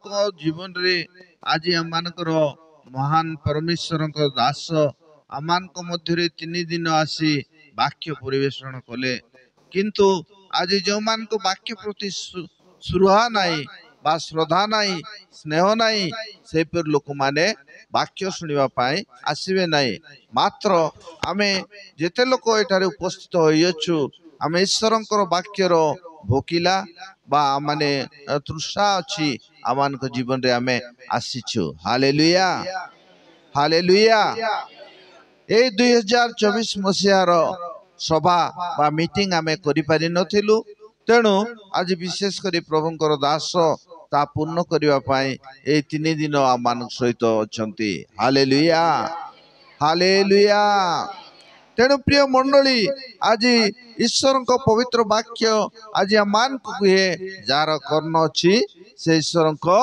जीवन रे आज आम महान परमेश्वर दास आम मध्य 3 दिन आसी वाक्य परिवेषण कले किंतु आज जो मान को वाक्य प्रति श्रुहा नाई बा श्रद्धा नाई स्नेह नाई से पर लोक माने वाक्य शुणा आसवे नाई मात्र आमे जेते लोक एठारे उपस्थित होइछु आमे ईश्वरंकर वाक्यर भोकिला बा माने तृषा अछि आमान को जीवन रे आमे आसीछु हालेलुया हालेलुया। ए 2024 मसिहार सभा बा मीटिंग आमे करि पारि नथिलु तेणु आज विशेष करी प्रभुंकर दास ता पूर्ण करिवा पाई ए 3 दिन आमान सहित अछंती हालेलुया हालेलुया। तेणु प्रिय मंडली आज ईश्वर को पवित्र वाक्य आज मान को कहे जार कर्ण अछि से ईश्वर को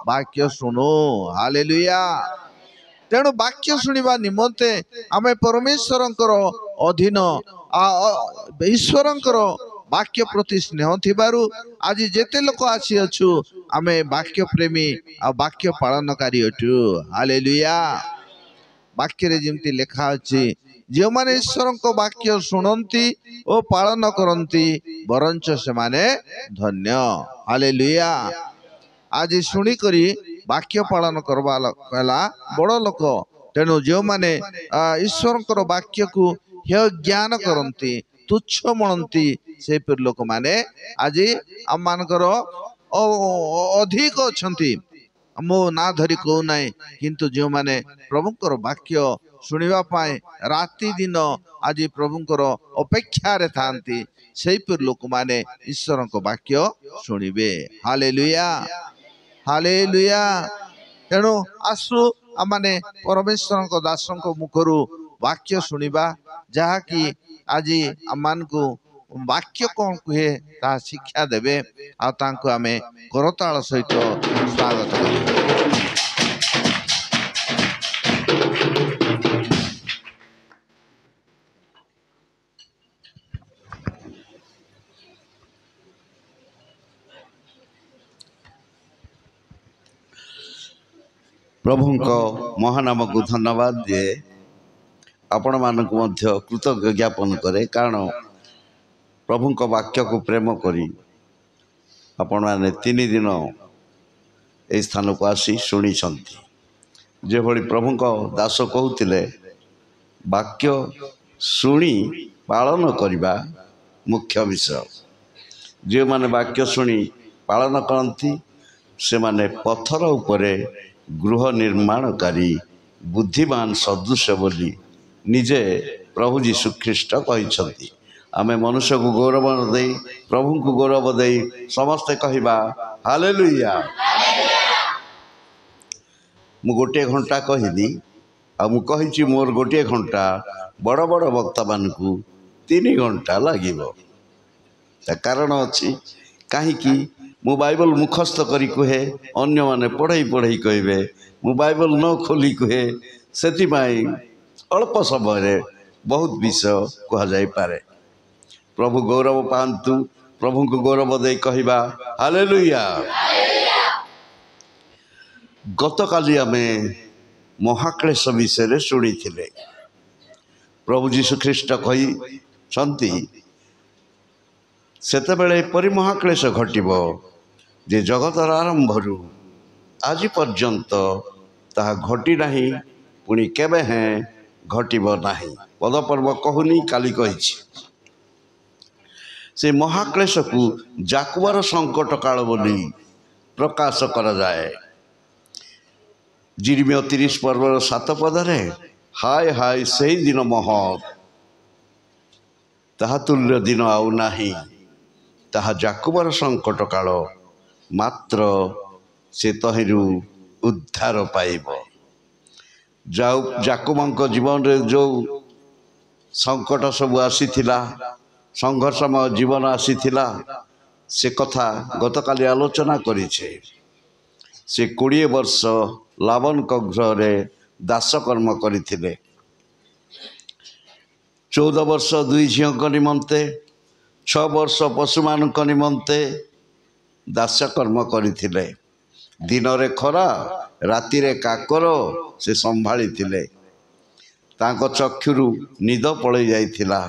वाक्य सुनो हालेलुया। तेणु वाक्य शुणिबा निमंते आमे परमेश्वर अधीन ईश्वर वाक्य प्रति स्नेह थिबारु आज जेते लोक आसी अछु आमे वाक्य प्रेमी आ वाक्य पालनकारी अटु हालेलुया। वाक्य रे जेमती लेखा अछि जो माने ईश्वर को वाक्य शुणंती और पालन करंती बरंच से माने धन्य हालेलुया। आज शुणी करी वाक्य पालन करवा कला बड़ लोक तेणु जो माने ईश्वर को वाक्य को हे ज्ञान करंती तुच्छ मनंती से पर लोक माने आज आम मानकर अधिक अछंती मो ना धरी कहू ना किंतु जो माने प्रभुंकर वाक्य शुणिबा पाए राति दिन आज प्रभुंकर अपेक्षा रे थांती सेही पर लोक माने ईश्वर को वाक्य शुणिबे हालेलुया हालेलुया। तेणु आसु आमाने परमेश्वर को दासों को मुखरु वाक्य शुणिबा जहा कि आज आमान को वाक्य कौन कहे ता शिक्षा देबे आ तांको आमे करताल सहित स्वागत करू। प्रभु महानाम को धन्यवाद दिए आपण मानक मध्य कृतज्ञ ज्ञापन करे कारण प्रभु वाक्य को प्रेम करी आपण माने 3 दिन ए स्थान को आसी शुणी जे भली प्रभु दास कहते वाक्य शुणी पालन करने मुख्य विषय जो माने वाक्य शुणी पालन करती से माने पत्थर उपरे गृह निर्माणकारी बुद्धिमान सदृश बोली निजे प्रभु जीशु ख्रीष्ट कहते आमे मनुष्य को गौरव दे प्रभु को गौरव दे समस्ते कहवा हालेलुया। मु गोटे घंटा कहली आ मु कहिछि मोर गोटे घंटा बड़ बड़ वक्ता मान को 3 घंटा लागिबो कारण अच्छी कहीं मु बाइबल मुखस्त करी कहे अन्य माने पढ़ई पढ़ई कहबे मु बाइबल न खोली कहे से अल्प समय बहुत विषय कह जाई पारे प्रभु गौरव पांतु प्रभु को गौरव दे कहवा हालेलुया। गत काली आमे महाक्लेश विषय शुणी थिले प्रभु जीशु ख्रीष्ट कही सेतेबेले परि महाक्लेश घटिबो जे जगतर आरंभरू आज पर्यंत ताहा घटी नाही पुणी केबे हैं घटिबो नाही पदपर्व कहूनी काली कहिछि से महाक्लेश को जाकुबार संकट काल बोली प्रकाश करा जाए जिरमिया 30 पर्वर 7 पदरे हाय हाय से दिन महत ताहा तुल्य दिन आउ नाही ताहा जाकुबार संकट काल मात्र से तहिरु उद्धार पाइब जाकुबांक जीवन रे जो संकट सब आसीथिला संघर्षमय जीवन आसीथिला से कथा गतकाली आलोचना करिछे से 20 वर्ष लावन गृह रे दासकर्म करथिले 14 वर्ष 2 झील निमंते 6 वर्ष पशुमान निमंते दासकर्म करथिले ଦିନରେ ଖରା ରାତିରେ କାକର ସେ ସମ୍ଭାଳିଥିଲେ। ତାଙ୍କ ଚକ୍ଷୁରୁ ନିଦ ପଳେଇ ଯାଇଥିଲା।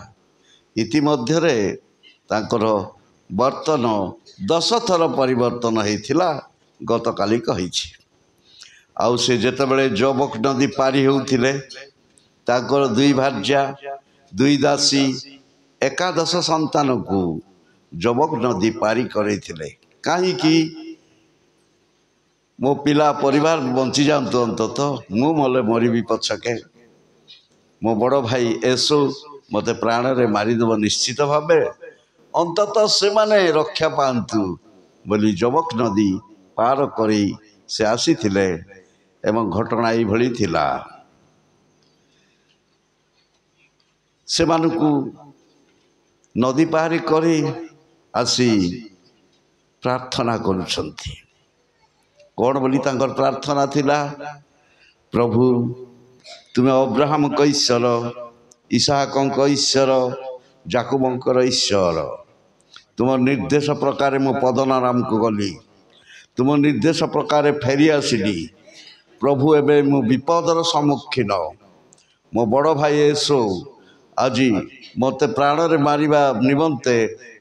ଇତିମଧ୍ୟରେ ତାଙ୍କର ବର୍ତ୍ତନ 10 ଥର ପରିବର୍ତ୍ତନ ହେଇଥିଲା ଗତକାଲି କହିଛି। ଆଉ ସେ ଯେତେବେଳେ ଜବକ ନଦୀ ପାରି ହେଉଥିଲେ ତାଙ୍କର 2 ଭାର୍ଯ୍ୟା 2 ଦାସୀ 11 ସନ୍ତାନକୁ ଜବକ ନଦୀ ପାରି କରେଇଥିଲେ। କାହିଁକି? ମୋ ପିଲା ପରିବାର ବଞ୍ଚିଯାଆନ୍ତୁ, ଅନ୍ତତଃ ମୁଁ ମରିବି ପଛକେ, ମୋ ବଡ଼ ଭାଇ ଏସୁ ମୋତେ ପ୍ରାଣରେ ମାରିଦେବ ନିଶ୍ଚିତ ଭାବେ, ଅନ୍ତତଃ ସେମାନେ ରକ୍ଷା ପାଆନ୍ତୁ ବୋଲି ଜବକ ନଦୀ ପାର କରି ସେ ଆସିଥିଲେ। ଏବଂ ଘଟଣା ଏଇଭଳି ଥିଲା। ସେମାନଙ୍କୁ ନଦୀ ପାରି କରି ଆସି ପ୍ରାର୍ଥନା କରୁଛନ୍ତି। କ'ଣ ବୋଲି ତାଙ୍କର ପ୍ରାର୍ଥନା ଥିଲା? ପ୍ରଭୁ, ତୁମେ ଅବ୍ରାହମଙ୍କ ଈଶ୍ୱର, ଇସାହାକଙ୍କ ଈଶ୍ୱର, ଯାକୁବଙ୍କର ଈଶ୍ୱର। ତୁମ ନିର୍ଦ୍ଦେଶ ପ୍ରକାରେ ମୁଁ ପଦନାରାମକୁ ଗଲି, ତୁମ ନିର୍ଦ୍ଦେଶ ପ୍ରକାରେ ଫେରି ଆସିଲି। ପ୍ରଭୁ, ଏବେ ମୁଁ ବିପଦର ସମ୍ମୁଖୀନ। ମୋ ବଡ଼ ଭାଇ ଏସୁ ଆଜି ମୋତେ ପ୍ରାଣରେ ମାରିବା ନିମନ୍ତେ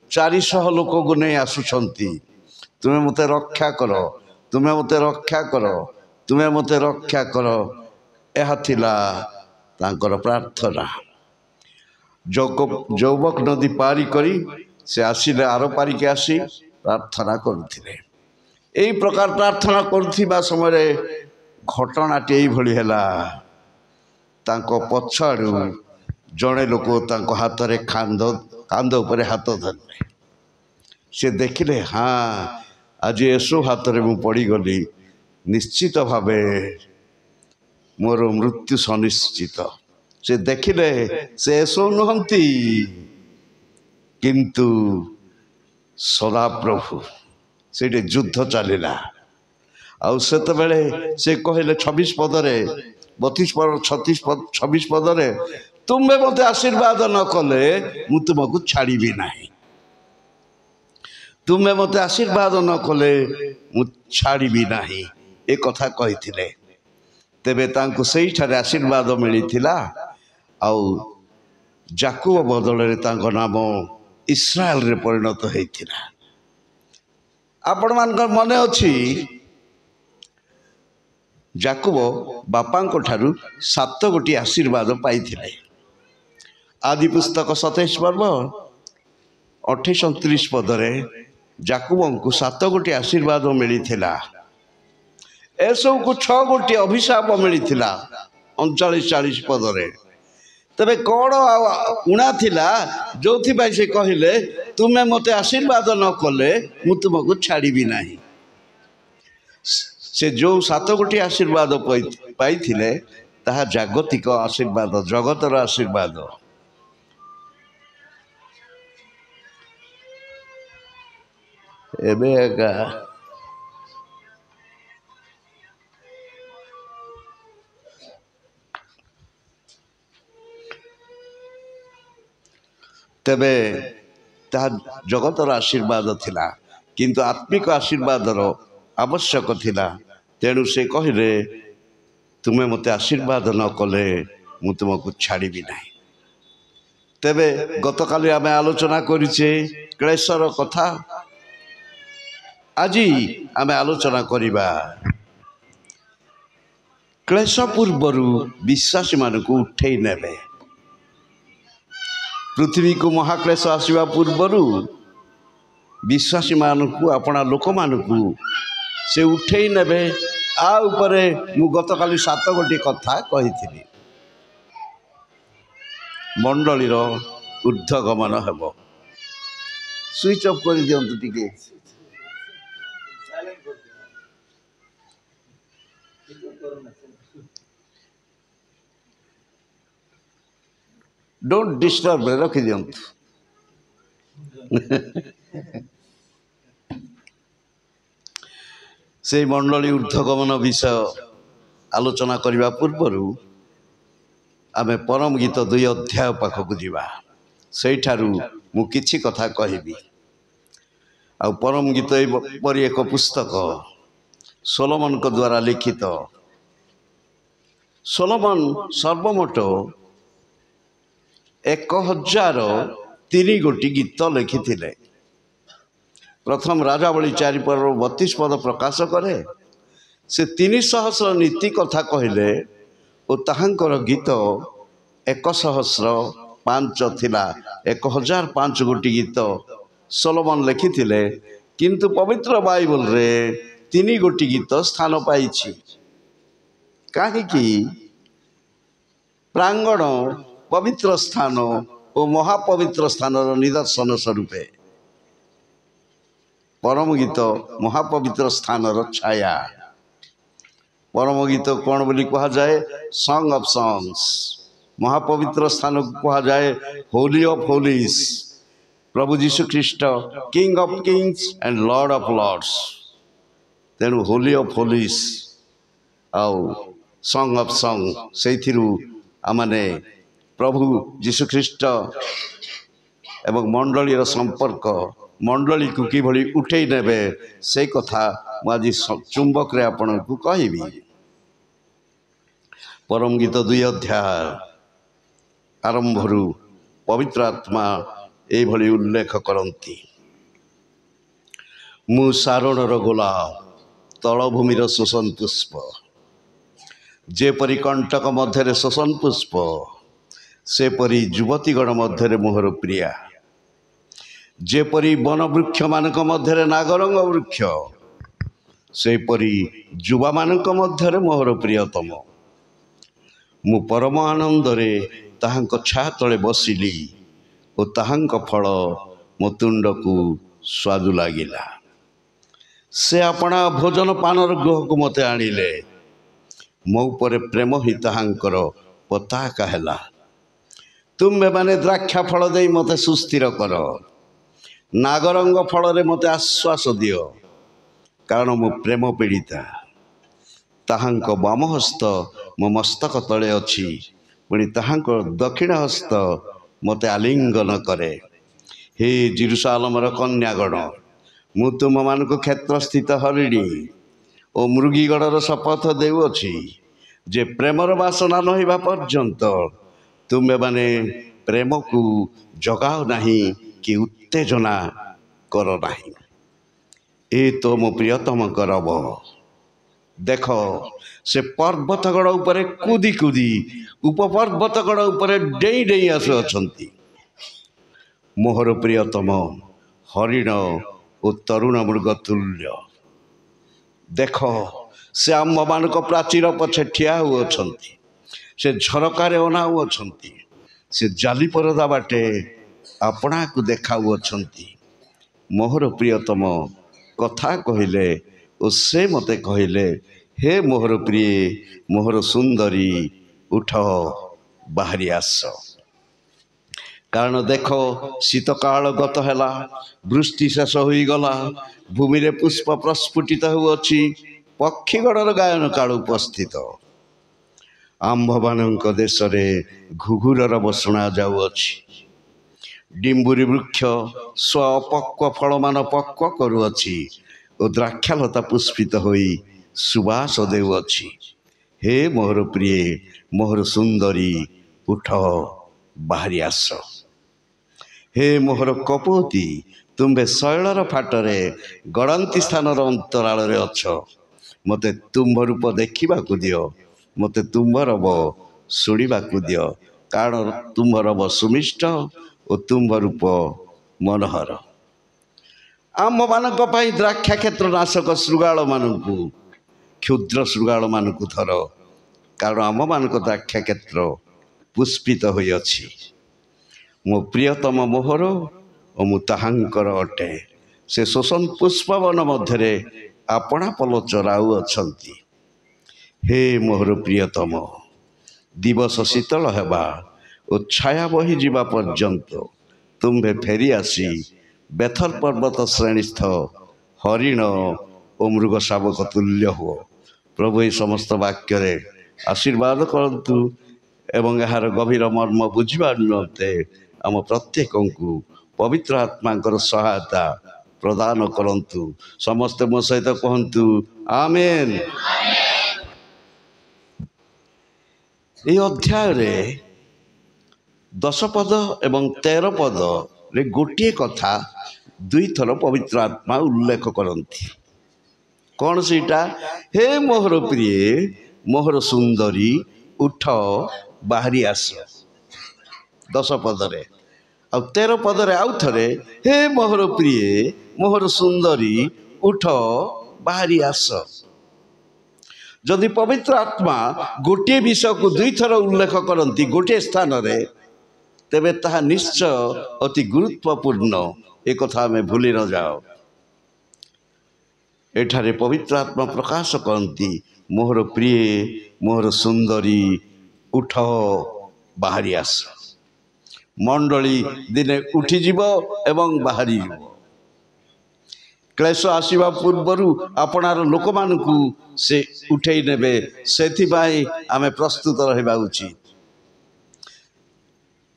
400 ଲୋକକୁ ନେଇ ଆସୁଛନ୍ତି। ତୁମେ ମୋତେ ରକ୍ଷା କର, ତୁମେ ମୋତେ ରକ୍ଷା କର, ତୁମେ ମୋତେ ରକ୍ଷା କର। ଏହା ଥିଲା ତାଙ୍କର ପ୍ରାର୍ଥନା। ଜବକ ନଦୀ ପାରି କରି ସେ ଆସିଲେ, ଆର ପାରିକି ଆସି ପ୍ରାର୍ଥନା କରୁଥିଲେ। ଏହି ପ୍ରକାର ପ୍ରାର୍ଥନା କରୁଥିବା ସମୟରେ ଘଟଣାଟି ଏଇଭଳି ହେଲା। ତାଙ୍କ ପଛଆଡ଼ୁ ଜଣେ ଲୋକ ତାଙ୍କ ହାତରେ କାନ୍ଧ ଉପରେ ହାତ ଧରିଲେ। ସେ ଦେଖିଲେ, ଆଜି ଏସୁ ହାତରେ ମୁଁ ପଡ଼ିଗଲି, ନିଶ୍ଚିତ ଭାବେ ମୋର ମୃତ୍ୟୁ ସୁନିଶ୍ଚିତ। ସେ ଦେଖିଲେ ସେ ଏସୁ ନୁହନ୍ତି, କିନ୍ତୁ ସଦାପ୍ରଭୁ। ସେଇଠି ଯୁଦ୍ଧ ଚାଲିଲା। ଆଉ ସେତେବେଳେ ସେ କହିଲେ 26 ପଦରେ, 32 ପଦ 26 ପଦରେ, ତୁମେ ମୋତେ ଆଶୀର୍ବାଦ ନ କଲେ ମୁଁ ତୁମକୁ ଛାଡ଼ିବି ନାହିଁ। ତୁମେ ମୋତେ ଆଶୀର୍ବାଦ ନ କଲେ ମୁଁ ଛାଡ଼ିବି ନାହିଁ, ଏ କଥା କହିଥିଲେ। ତେବେ ତାଙ୍କୁ ସେଇଠାରେ ଆଶୀର୍ବାଦ ମିଳିଥିଲା। ଆଉ ଯାକୁବ ବଦଳରେ ତାଙ୍କ ନାମ ଇସ୍ରାଏଲରେ ପରିଣତ ହେଇଥିଲା। ଆପଣମାନଙ୍କର ମନେ ଅଛି, ଯାକୁବ ବାପାଙ୍କ ଠାରୁ 7 ଗୋଟି ଆଶୀର୍ବାଦ ପାଇଥିଲେ। ଆଦି ପୁସ୍ତକ 27 ପର୍ବ 28-29 ପଦରେ ଯାକୁବଙ୍କୁ 7 ଗୋଟି ଆଶୀର୍ବାଦ ମିଳିଥିଲା। ଏସବୁକୁ 6 ଗୋଟି ଅଭିଶାପ ମିଳିଥିଲା 39-40 ପଦରେ। ତେବେ କ'ଣ ଉଣା ଥିଲା ଯୋଉଥିପାଇଁ ସେ କହିଲେ, ତୁମେ ମୋତେ ଆଶୀର୍ବାଦ ନ କଲେ ମୁଁ ତୁମକୁ ଛାଡ଼ିବି ନାହିଁ? ସେ ଯେଉଁ 7 ଗୋଟି ଆଶୀର୍ବାଦ ପାଇଥିଲେ ତାହା ଜାଗତିକ ଆଶୀର୍ବାଦ, ଜଗତର ଆଶୀର୍ବାଦ। ଏବେ ଏକା ତେବେ ତାହା ଜଗତର ଆଶୀର୍ବାଦ ଥିଲା, କିନ୍ତୁ ଆତ୍ମିକ ଆଶୀର୍ବାଦର ଆବଶ୍ୟକ ଥିଲା। ତେଣୁ ସେ କହିଲେ, ତୁମେ ମୋତେ ଆଶୀର୍ବାଦ ନ କଲେ ମୁଁ ତୁମକୁ ଛାଡ଼ିବି ନାହିଁ। ତେବେ ଗତକାଲି ଆମେ ଆଲୋଚନା କରିଛେ କ୍ଲେଶର କଥା। ଆଜି ଆମେ ଆଲୋଚନା କରିବା କ୍ଲେଶ ପୂର୍ବରୁ ବିଶ୍ୱାସୀମାନଙ୍କୁ ଉଠେଇ ନେବେ। ପୃଥିବୀକୁ ମହାକ୍ଲେଶ ଆସିବା ପୂର୍ବରୁ ବିଶ୍ୱାସୀମାନଙ୍କୁ, ଆପଣା ଲୋକମାନଙ୍କୁ ସେ ଉଠେଇ ନେବେ। ଆ ଉପରେ ମୁଁ ଗତକାଲି 7 ଗୋଟି କଥା କହିଥିଲି। ମଣ୍ଡଳୀର ଊର୍ଦ୍ଧ୍ୱଗମନ ହେବ। ସୁଇଚ୍ ଅଫ୍ କରିଦିଅନ୍ତୁ ଟିକେ। ଡୋଣ୍ଟ ଡିଷ୍ଟର୍ବ ରଖିଦିଅନ୍ତୁ। ସେଇ ମଣ୍ଡଳୀ ଊର୍ଦ୍ଧ୍ୱଗମନ ବିଷୟ ଆଲୋଚନା କରିବା ପୂର୍ବରୁ ଆମେ ପରମ ଗୀତ 2 ଅଧ୍ୟାୟ ପାଖକୁ ଯିବା। ସେଇଠାରୁ ମୁଁ କିଛି କଥା କହିବି। ଆଉ ପରମ ଗୀତ ଏପରି ଏକ ପୁସ୍ତକ, सोलोमन को द्वारा लिखित। सोलोमन सर्वमोट 1003 गीत लिखिथिले। प्रथम राजावली 4 पर्व 32 पद प्रकाश करे। से 300 नीति कथा कहले और ताहांकर गीत 105 थिला। 1005 गोटी गीत सोलोमन लिखिथिले, किंतु पवित्र बाइबल रे 3 गोटी गीत स्थान पाइछि। काहेकि प्रांगण पवित्र स्थान और महापवित्र स्थान निदर्शन स्वरूपे परम गीत महापवित्र स्थान छाया। परम गीत कौन बोली कहा जाए? Song of songs. महापवित्र स्थान को कहा जाए होली ऑफ होलीज। प्रभु जीशु ख्रीष्ट king of kings and lord of lords. तेणु होली ऑफ होलीज आउ सॉन्ग ऑफ सॉन्ग से आमने प्रभु जीशु ख्रीष्ट एवं मंडलीर संपर्क मंडली को किभली उठे नेबे से कथा मुझे चुंबक रे आपण को कहबी। परम गीत 2 अध्याय आरंभरू पवित्र आत्मा एभली उल्लेख करती। मु सारणर गोलाप तलभूमिर शोषण पुष्प। जेपरी कंटक मध्य शोषण पुष्प सेपरी युवतीगण मध्य मोहर प्रिया। जेपरी वन वृक्ष मानक मध्य नागरंग वृक्ष सेपरी युवा मानक मध्य मोहर प्रियतम। मु परम आनंद रे ताहांक छा तले बसिली और ताहांक फल मो तुंड को स्वादु लागिला। से अपना भोजन पानर गृह को मते आनिले। मो उपरे प्रेम ही ताहांकर पताका हैला। तुम्हें माने द्राक्षा फल दे मते सुस्थिर कर। नागरंग फल रे मते आश्वास दियो, कारण मो प्रेम पीड़िता। ताहांक बाम हस्त मो मस्तक तले अछि, पुणी ताहांक दक्षिण हस्त मते आलिंगन करे। हे जेरुसालेमर कन्यागण, मु तुम मानक क्षेत्र स्थित हरिणी और मृगीगणर शपथ देउछि जे प्रेमर बासना नहिबा पर्यंत तुम्हें माने प्रेम को जगाओ नहीं कि उत्तेजना करो नहीं। ए तो मो प्रियतम करब। देख से पर्वतगण उपरे कूदी कूदी उपपर्वतगण उपरे डेई डेई आसुअछंती। मोहर प्रियतम हरिण और तरुण मृग तुल्य। देख से आम मान प्राचीर पछे ठिया हुअछंती। से झरकार अनाउछंती। से जाली परदा बाटे आपना को देखाउछंती। मोहर प्रियतम कथा कहले और से मते कहले, हे मोहर प्रिय मोहर सुंदरी उठ बाहरी आस। कारण देख शीत काल गत है, वृष्टि शेष हो गला। भूमि रे पुष्प प्रस्फुटित होउछि। पक्षीगणर गायन काल उपस्थित। आंभ मानक देश रे घुघुरर बसुणा जाउछि। डिम्बुरी वृक्ष स्व अपक्व फल मान पक्व करुछि और द्राक्षालता पुष्पित होई सुबास देउछि। हे मोहर प्रिय मोहर सुंदरी उठ बाहरी आस। हे मोहर कपोती तुम्बे शैलर फाटरे गड़ंती स्थानर अंतराल रे अछ। मते तुम्भ रूप देखा दियो, मते तुम्भ रब शुणा दियो, कारण तुम्भ रब सुमिष्ट और तुम्भ रूप मनोहर। आम मानक पई द्राक्षा क्षेत्र नाशक श्रृगाल मानकु क्षुद्र श्रृगाल मानकु थर, कारण आम मानक द्राक्षा क्षेत्र पुष्पित होई अछि। मो प्रियतम मोहर और मु ताहांकर अटे। से शोषण पुष्पवन मध्य आपणा पल चराउ अछंती। हे मोहर प्रियतम दिवस शीतल हेबा और छाया बही जीवा पर्यंत तुम्हें फेरी आसी बेथर पर्वत श्रेणीस्थ हरिण और मृग शावक तुल्य हो। प्रभु ये समस्त वाक्य आशीर्वाद करतु एवं यार गभीर मर्म बुझा निमंते आम प्रत्येक को पवित्र आत्मा सहायता ପ୍ରଦାନ କରନ୍ତୁ। ସମସ୍ତେ ମୋ ସହିତ କୁହନ୍ତୁ ଆମେନ୍। ଏହି ଅଧ୍ୟାୟରେ 10 ପଦ ଏବଂ 13 ପଦରେ ଗୋଟିଏ କଥା ଦୁଇଥର ପବିତ୍ର ଆତ୍ମା ଉଲ୍ଲେଖ କରନ୍ତି। କ'ଣ ସେଇଟା? ହେ ମୋହର ପ୍ରିୟ, ମୋହର ସୁନ୍ଦରୀ, ଉଠ ବାହାରି ଆସ। 10 ପଦରେ। ଆଉ 13 ପଦରେ ଆଉ ଥରେ, ହେ ମୋହର ପ୍ରିୟ, ମୋହର ସୁନ୍ଦରୀ, ଉଠ ବାହାରି ଆସ। ଯଦି ପବିତ୍ର ଆତ୍ମା ଗୋଟିଏ ବିଷୟକୁ ଦୁଇଥର ଉଲ୍ଲେଖ କରନ୍ତି ଗୋଟିଏ ସ୍ଥାନରେ, ତେବେ ତାହା ନିଶ୍ଚୟ ଅତି ଗୁରୁତ୍ୱପୂର୍ଣ୍ଣ। ଏକଥା ଆମେ ଭୁଲି ନ ଯାଅ। ଏଠାରେ ପବିତ୍ର ଆତ୍ମା ପ୍ରକାଶ କରନ୍ତି, ମୋହର ପ୍ରିୟ, ମୋହର ସୁନ୍ଦରୀ, ଉଠ ବାହାରି ଆସ। ମଣ୍ଡଳୀ ଦିନେ ଉଠିଯିବ ଏବଂ ବାହାରିଯିବ। କ୍ଲେଶ ଆସିବା ପୂର୍ବରୁ ଆପଣାର ଲୋକମାନଙ୍କୁ ସେ ଉଠେଇ ନେବେ। ସେଥିପାଇଁ ଆମେ ପ୍ରସ୍ତୁତ ରହିବା ଉଚିତ।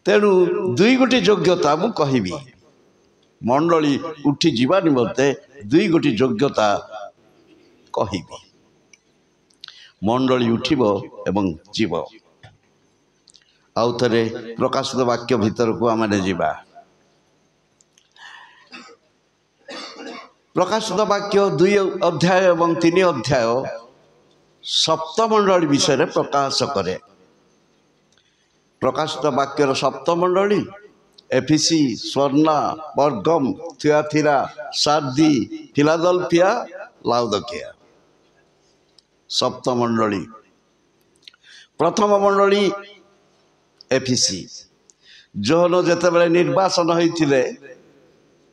ତେଣୁ ଦୁଇ ଗୋଟି ଯୋଗ୍ୟତା ମୁଁ କହିବି। ମଣ୍ଡଳୀ ଉଠିଯିବା ନିମନ୍ତେ ଦୁଇ ଗୋଟି ଯୋଗ୍ୟତା କହିବି। ମଣ୍ଡଳୀ ଉଠିବ ଏବଂ ଯିବ। ଆଉ ଥରେ ପ୍ରକାଶିତ ବାକ୍ୟ ଭିତରକୁ ଆମେ ଯିବା। ପ୍ରକାଶିତ ବାକ୍ୟ 2 ଅଧ୍ୟାୟ ଏବଂ 3 ଅଧ୍ୟାୟ ସପ୍ତମଣ୍ଡଳୀ ବିଷୟରେ ପ୍ରକାଶ କରେ। ପ୍ରକାଶିତ ବାକ୍ୟର ସପ୍ତମଣ୍ଡଳୀ ଏଫିସି, ସ୍ମର୍ଣ୍ଣା, ପର୍ଗମ, ଥିଆଥିରା, ସାର୍ଦି, ଫିଲାଦଲଫିଆ, ଲାଉଦକିଆ। ସପ୍ତମଣ୍ଡଳୀ। ପ୍ରଥମ ମଣ୍ଡଳୀ ଏଫିସି। ଯୋହନ ଯେତେବେଳେ ନିର୍ବାସନ ହୋଇଥିଲେ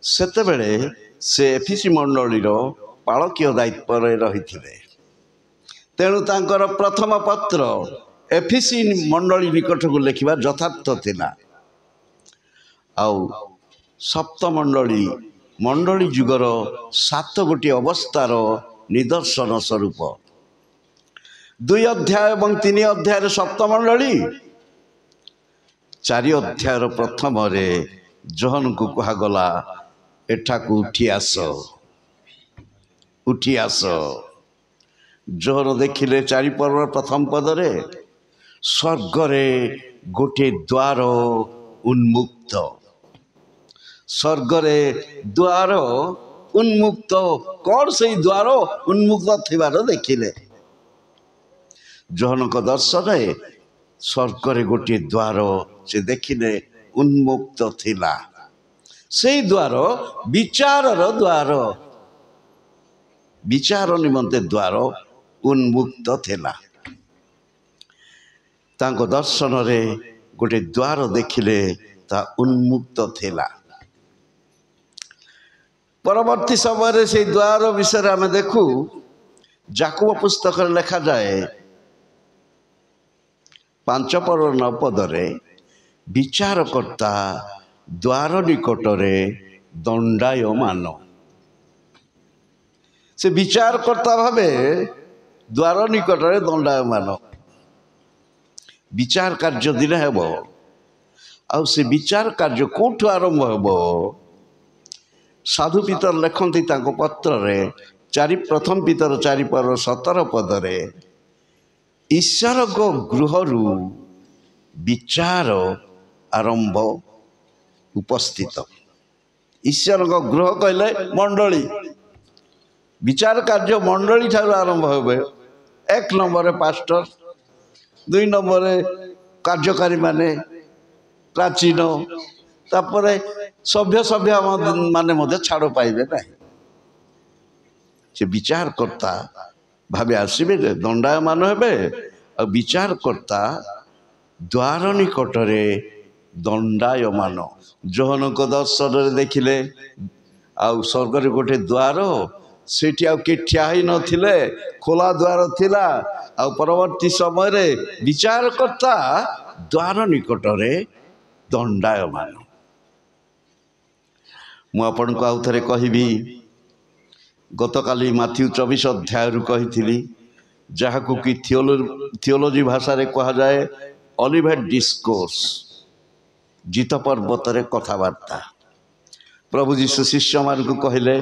ସେତେବେଳେ ସେ ଏଫିସି ମଣ୍ଡଳୀର ପାଳକୀୟ ଦାୟିତ୍ୱରେ ରହିଥିଲେ। ତେଣୁ ତାଙ୍କର ପ୍ରଥମ ପତ୍ର ଏଫିସି ମଣ୍ଡଳୀ ନିକଟକୁ ଲେଖିବା ଯଥାର୍ଥ ଥିଲା। ଆଉ ସପ୍ତମଣ୍ଡଳୀ ମଣ୍ଡଳୀ ଯୁଗର 7 ଗୋଟି ଅବସ୍ଥାର ନିଦର୍ଶନ ସ୍ୱରୂପ। 2 ଅଧ୍ୟାୟ ଏବଂ 3 ଅଧ୍ୟାୟରେ ସପ୍ତମଣ୍ଡଳୀ, 4 ଅଧ୍ୟାୟର ପ୍ରଥମରେ ଯୋହନଙ୍କୁ କୁହାଗଲା, ଏଠାକୁ ଉଠି ଆସ, ଉଠି ଆସ। ଯୋହନ ଦେଖିଲେ 4 ପର୍ବର ପ୍ରଥମ ପଦରେ ସ୍ୱର୍ଗରେ ଗୋଟିଏ ଦ୍ୱାର ଉନ୍ମୁକ୍ତ। ସ୍ୱର୍ଗରେ ଦ୍ୱାର ଉନ୍ମୁକ୍ତ। କ'ଣ ସେଇ ଦ୍ୱାର ଉନ୍ମୁକ୍ତ ଥିବାର ଦେଖିଲେ? ଯୋହନଙ୍କ ଦର୍ଶନରେ ସ୍ୱର୍ଗରେ ଗୋଟିଏ ଦ୍ୱାର ସେ ଦେଖିଲେ ଉନ୍ମୁକ୍ତ ଥିଲା। ସେଇ ଦ୍ୱାର ବିଚାରର ଦ୍ୱାର। ବିଚାର ନିମନ୍ତେ ଦ୍ୱାର ଉନ୍ମୁକ୍ତ ଥିଲା। ତାଙ୍କ ଦର୍ଶନରେ ଗୋଟିଏ ଦ୍ୱାର ଦେଖିଲେ, ତା ଉନ୍ମୁକ୍ତ ଥିଲା। ପରବର୍ତ୍ତୀ ସମୟରେ ସେଇ ଦ୍ୱାର ବିଷୟରେ ଆମେ ଦେଖୁ। ଯାକୁବ ପୁସ୍ତକରେ ଲେଖାଯାଏ 5:9 ପଦରେ, ବିଚାରକର୍ତ୍ତା ଦ୍ୱାର ନିକଟରେ ଦଣ୍ଡାୟମାନ। ସେ ବିଚାରକର୍ତ୍ତା ଭାବେ ଦ୍ୱାର ନିକଟରେ ଦଣ୍ଡାୟମାନ। ବିଚାର କାର୍ଯ୍ୟ ଦିନେ ହେବ। ଆଉ ସେ ବିଚାର କାର୍ଯ୍ୟ କେଉଁଠୁ ଆରମ୍ଭ ହେବ? ସାଧୁ ପିତର ଲେଖନ୍ତି ତାଙ୍କ ପତ୍ରରେ ପ୍ରଥମ ପିତର 4:17 ପଦରେ, ଈଶ୍ୱରଙ୍କ ଗୃହରୁ ବିଚାର ଆରମ୍ଭ ଉପସ୍ଥିତ। ଈଶ୍ୱରଙ୍କ ଗୃହ କହିଲେ ମଣ୍ଡଳୀ। ବିଚାର କାର୍ଯ୍ୟ ମଣ୍ଡଳୀ ଠାରୁ ଆରମ୍ଭ ହେବ। 1 ନମ୍ବରରେ ପାଷ୍ଟର, 2 ନମ୍ବରରେ କାର୍ଯ୍ୟକାରୀ ମାନେ, ପ୍ରାଚୀନ, ତାପରେ ସଭ୍ୟ ମାନେ ମଧ୍ୟ ଛାଡ଼ ପାଇବେ ନାହିଁ। ସେ ବିଚାରକର୍ତ୍ତା ଭାବେ ଆସିବେ, ଦଣ୍ଡାୟମାନ ହେବେ। ଆଉ ବିଚାରକର୍ତ୍ତା ଦ୍ୱାର ନିକଟରେ ଦଣ୍ଡାୟମାନ। ଯୋହନଙ୍କ ଦର୍ଶନରେ ଦେଖିଲେ ଆଉ ସ୍ୱର୍ଗରେ ଗୋଟେ ଦ୍ୱାର, ସେଠି ଆଉ କିଏ ଠିଆ ହେଇନଥିଲେ, ଖୋଲା ଦ୍ୱାର ଥିଲା। ଆଉ ପରବର୍ତ୍ତୀ ସମୟରେ ବିଚାରକର୍ତ୍ତା ଦ୍ୱାର ନିକଟରେ ଦଣ୍ଡାୟମାନ। ମୁଁ ଆପଣଙ୍କୁ ଆଉ ଥରେ କହିବି, ଗତକାଲି ମାଥ୍ୟୁ 24 ଅଧ୍ୟାୟରୁ କହିଥିଲି, ଯାହାକୁ କି ଥିଓଲୋଜି ଭାଷାରେ କୁହାଯାଏ ଅଲିଭେଟ୍ ଡିସ୍କୋର୍ସ, ଜିତ ପର୍ବତରେ କଥାବାର୍ତ୍ତା। प्रभु जीशु शिष्य मानक कहले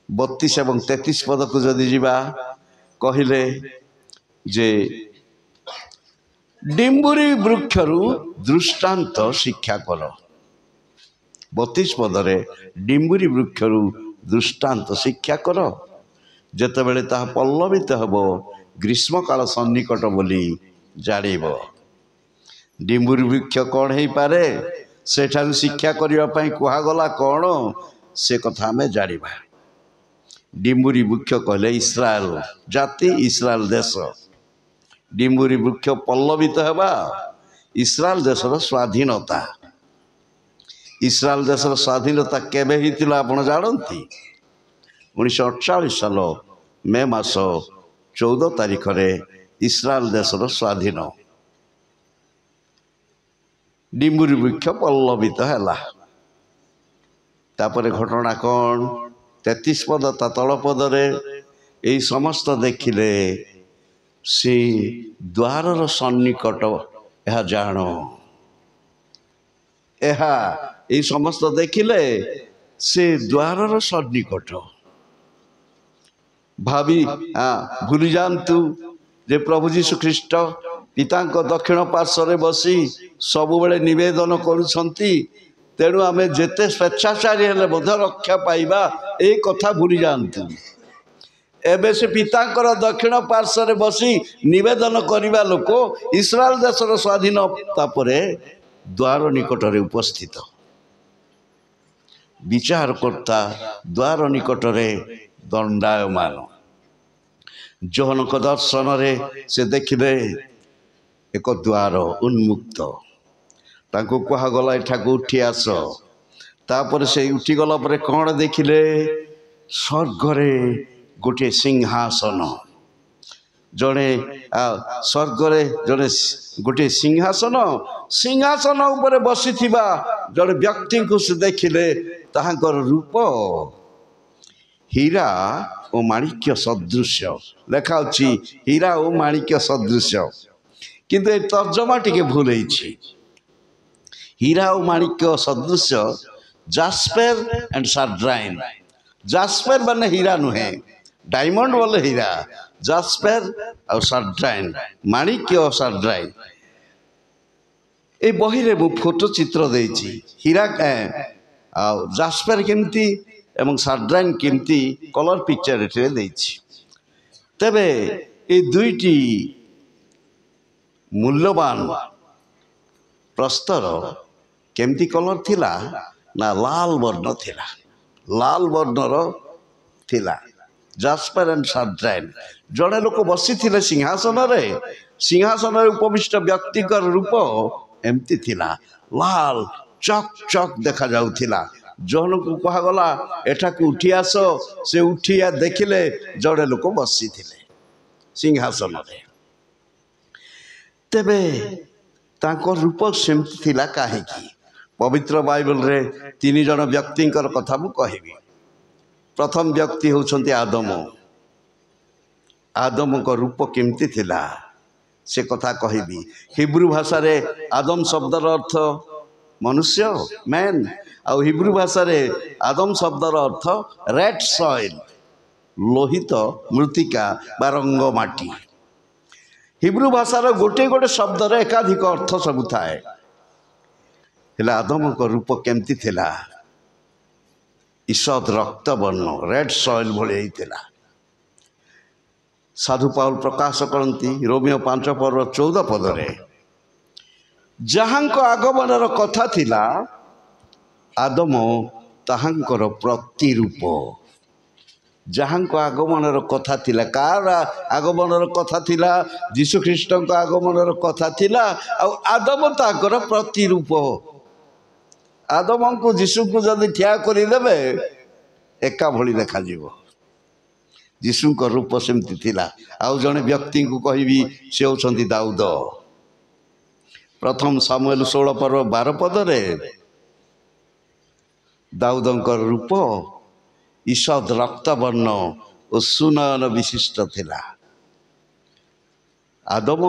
32 ଏବଂ 33 पद को जदि जीवा कहले जे डिम्बुरी वृक्षरु दृष्टांत शिक्षा कर 32 पदरे डिम्बुरी वृक्षरु दृष्टांत शिक्षा कर जेतेबेले ताहा पल्लवित हबो ग्रीष्म काल सन्निकट बोली जानिब डिम्बुरी वृक्ष कौन है पारे सेठारु शिक्षा करिवा पई कुहा गला कौन से कथा हमें जानिबा डिम्बुरी वृक्ष कहले इस्राएल जाति इस्राएल देश डिम्बुरी वृक्ष पल्लवित हेबा इस्राएल देशर स्वाधीनता इस्राएल देशर स्वाधीनता केबे हितिला आपण जानती 1948 साल मे मास 14 तारिख रे इस्राएल देशर स्वाधीन डिम्बुरी वृक्ष पल्लवित हैला तापरे घटना कौन 33 पद ता तल पदरे यही समस्त देखिले से द्वारर सन्निकट यह जान यही समस्त देखिले से द्वारर सन्निकट भावी भूली जातु जे प्रभु जीशु ख्रीष्ट पिता दक्षिण पार्श्व बसी सब बेले निवेदन करुछंती तेणु आम जेते स्वेच्छाचारी हेले बोध रक्षा पाइबा ए कथा भूली जातु एबे से पितांकर दक्षिण पार्श्व बसी निवेदन करने लोक इस्राएल देशर स्वाधीनता परे द्वार निकटरे उपस्थित विचारकर्ता द्वार निकटरे दंडायमान जोहनक दर्शन रे से देखिले एक द्वार उन्मुक्त तांको कहा गला एठाको उठी आस तापर से उठी गला परे कौन देखिले स्वर्गरे गोटे सिंहासन जड़े स्वर्गरे जड़े गोटे सिंहासन सिंहासन ऊपर बसी जड़े व्यक्ति को से देखिले ताहांकर रूप हीरा और माणिक्य सदृश लेखा अच्छी हीरा और माणिक्य सदृश किंतु ए तर्जमा टिके भूल होइछि हीरा और माणिक्य सदृश जास्पर एंड सार्ड्राइन जास्पर माने हीरा नुहे डायमंड बोले हीरा जास्पर और सार्ड्राइन माणिक्य और सार्ड्राइन ए बही रे मु फोटो चित्र देछि हीरा जास्पर केमती एवं सार्ड्राइन केमती कलर पिक्चर एठे देछि तबे ए दुईटी मूल्यवान प्रस्तर केमती कलर थिला ना लाल वर्ण थिला लाल वर्णर थिला जास्पर एंड सार्ड्राइन जड़े लोक बसी थिले सिंहासन रे सिंहासन रे उपविष्ट व्यक्ति रूप एमती थिला लाल चक चक देखा जाउथिला जन को कहा गला एठा को उठी आस से उठिया देखिले जड़े लोक बसी थिले सिंहासन रे तेबे तांको रूप सेमती थिला काहेकि पवित्र बाइबल रे 3 जन व्यक्ति कथा मु कहबी प्रथम व्यक्ति होउछंती आदम आदम को रूप केमती थिला से कथा कहबी हिब्रू भाषा रे आदम शब्दर अर्थ मनुष्य मैन आ हिब्रू भाषा रे आदम शब्दर अर्थ रेड सॉइल लोहित मृत्तिका बा रंग माटी हिब्रू भाषार गोटे गोटे शब्द रे एकाधिक अर्थ सब थाए हेला आदम को रूप केमती थिला ईषद रक्त वर्ण रेड सॉइल भले थिला साधु पाउल प्रकाश करती रोमियो 5 पर्व 14 पदरे जहांको आगमनर कथा थिला आदम ताहांकर प्रतिरूप जहांको आगमनर कथा थिला कार आगमनर कथा थिला जीशु ख्रीष्टଙ୍କ आगमनर कथा थिला आ आदम ताकर प्रतिरूप आदम को जीशु को जदि ठिया करी देबे एका भली देखा जीवो जीशु को रूप सेमती थिला आउ जने व्यक्ति को कहबी से होछंती दाऊद प्रथम सामुएल 16 पर्व 12 पदरे दाऊदंकर रूप ईषद रक्त वर्ण और सुनयन विशिष्ट थिला आदम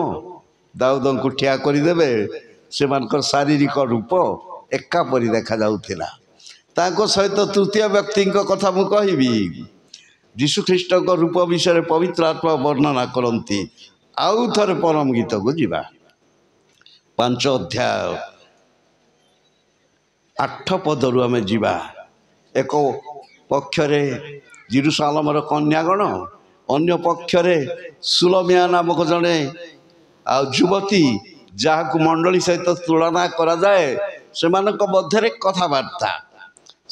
दाऊद को ठिया करी देबे से मानकर शारीरिक रूप एका परी देखा जाउथिला ତାଙ୍କ ସହିତ ତୃତୀୟ ବ୍ୟକ୍ତିଙ୍କ କଥା ମୁଁ କହିବି। ଯୀଶୁଖ୍ରୀଷ୍ଟଙ୍କ ରୂପ ବିଷୟରେ ପବିତ୍ର ଆତ୍ମା ବର୍ଣ୍ଣନା କରନ୍ତି। ଆଉ ଥରେ ପରମ ଗୀତକୁ ଯିବା। 5 ଅଧ୍ୟାୟ 8 ପଦରୁ ଆମେ ଯିବା। ଏକ ପକ୍ଷରେ ଜେରୁସାଲେମର କନ୍ୟାଗଣ, ଅନ୍ୟ ପକ୍ଷରେ ସୁଲମିଆ ନାମକ ଜଣେ ଆଉ ଯୁବତୀ, ଯାହାକୁ ମଣ୍ଡଳୀ ସହିତ ତୁଳନା କରାଯାଏ। ସେମାନଙ୍କ ମଧ୍ୟରେ କଥାବାର୍ତ୍ତା।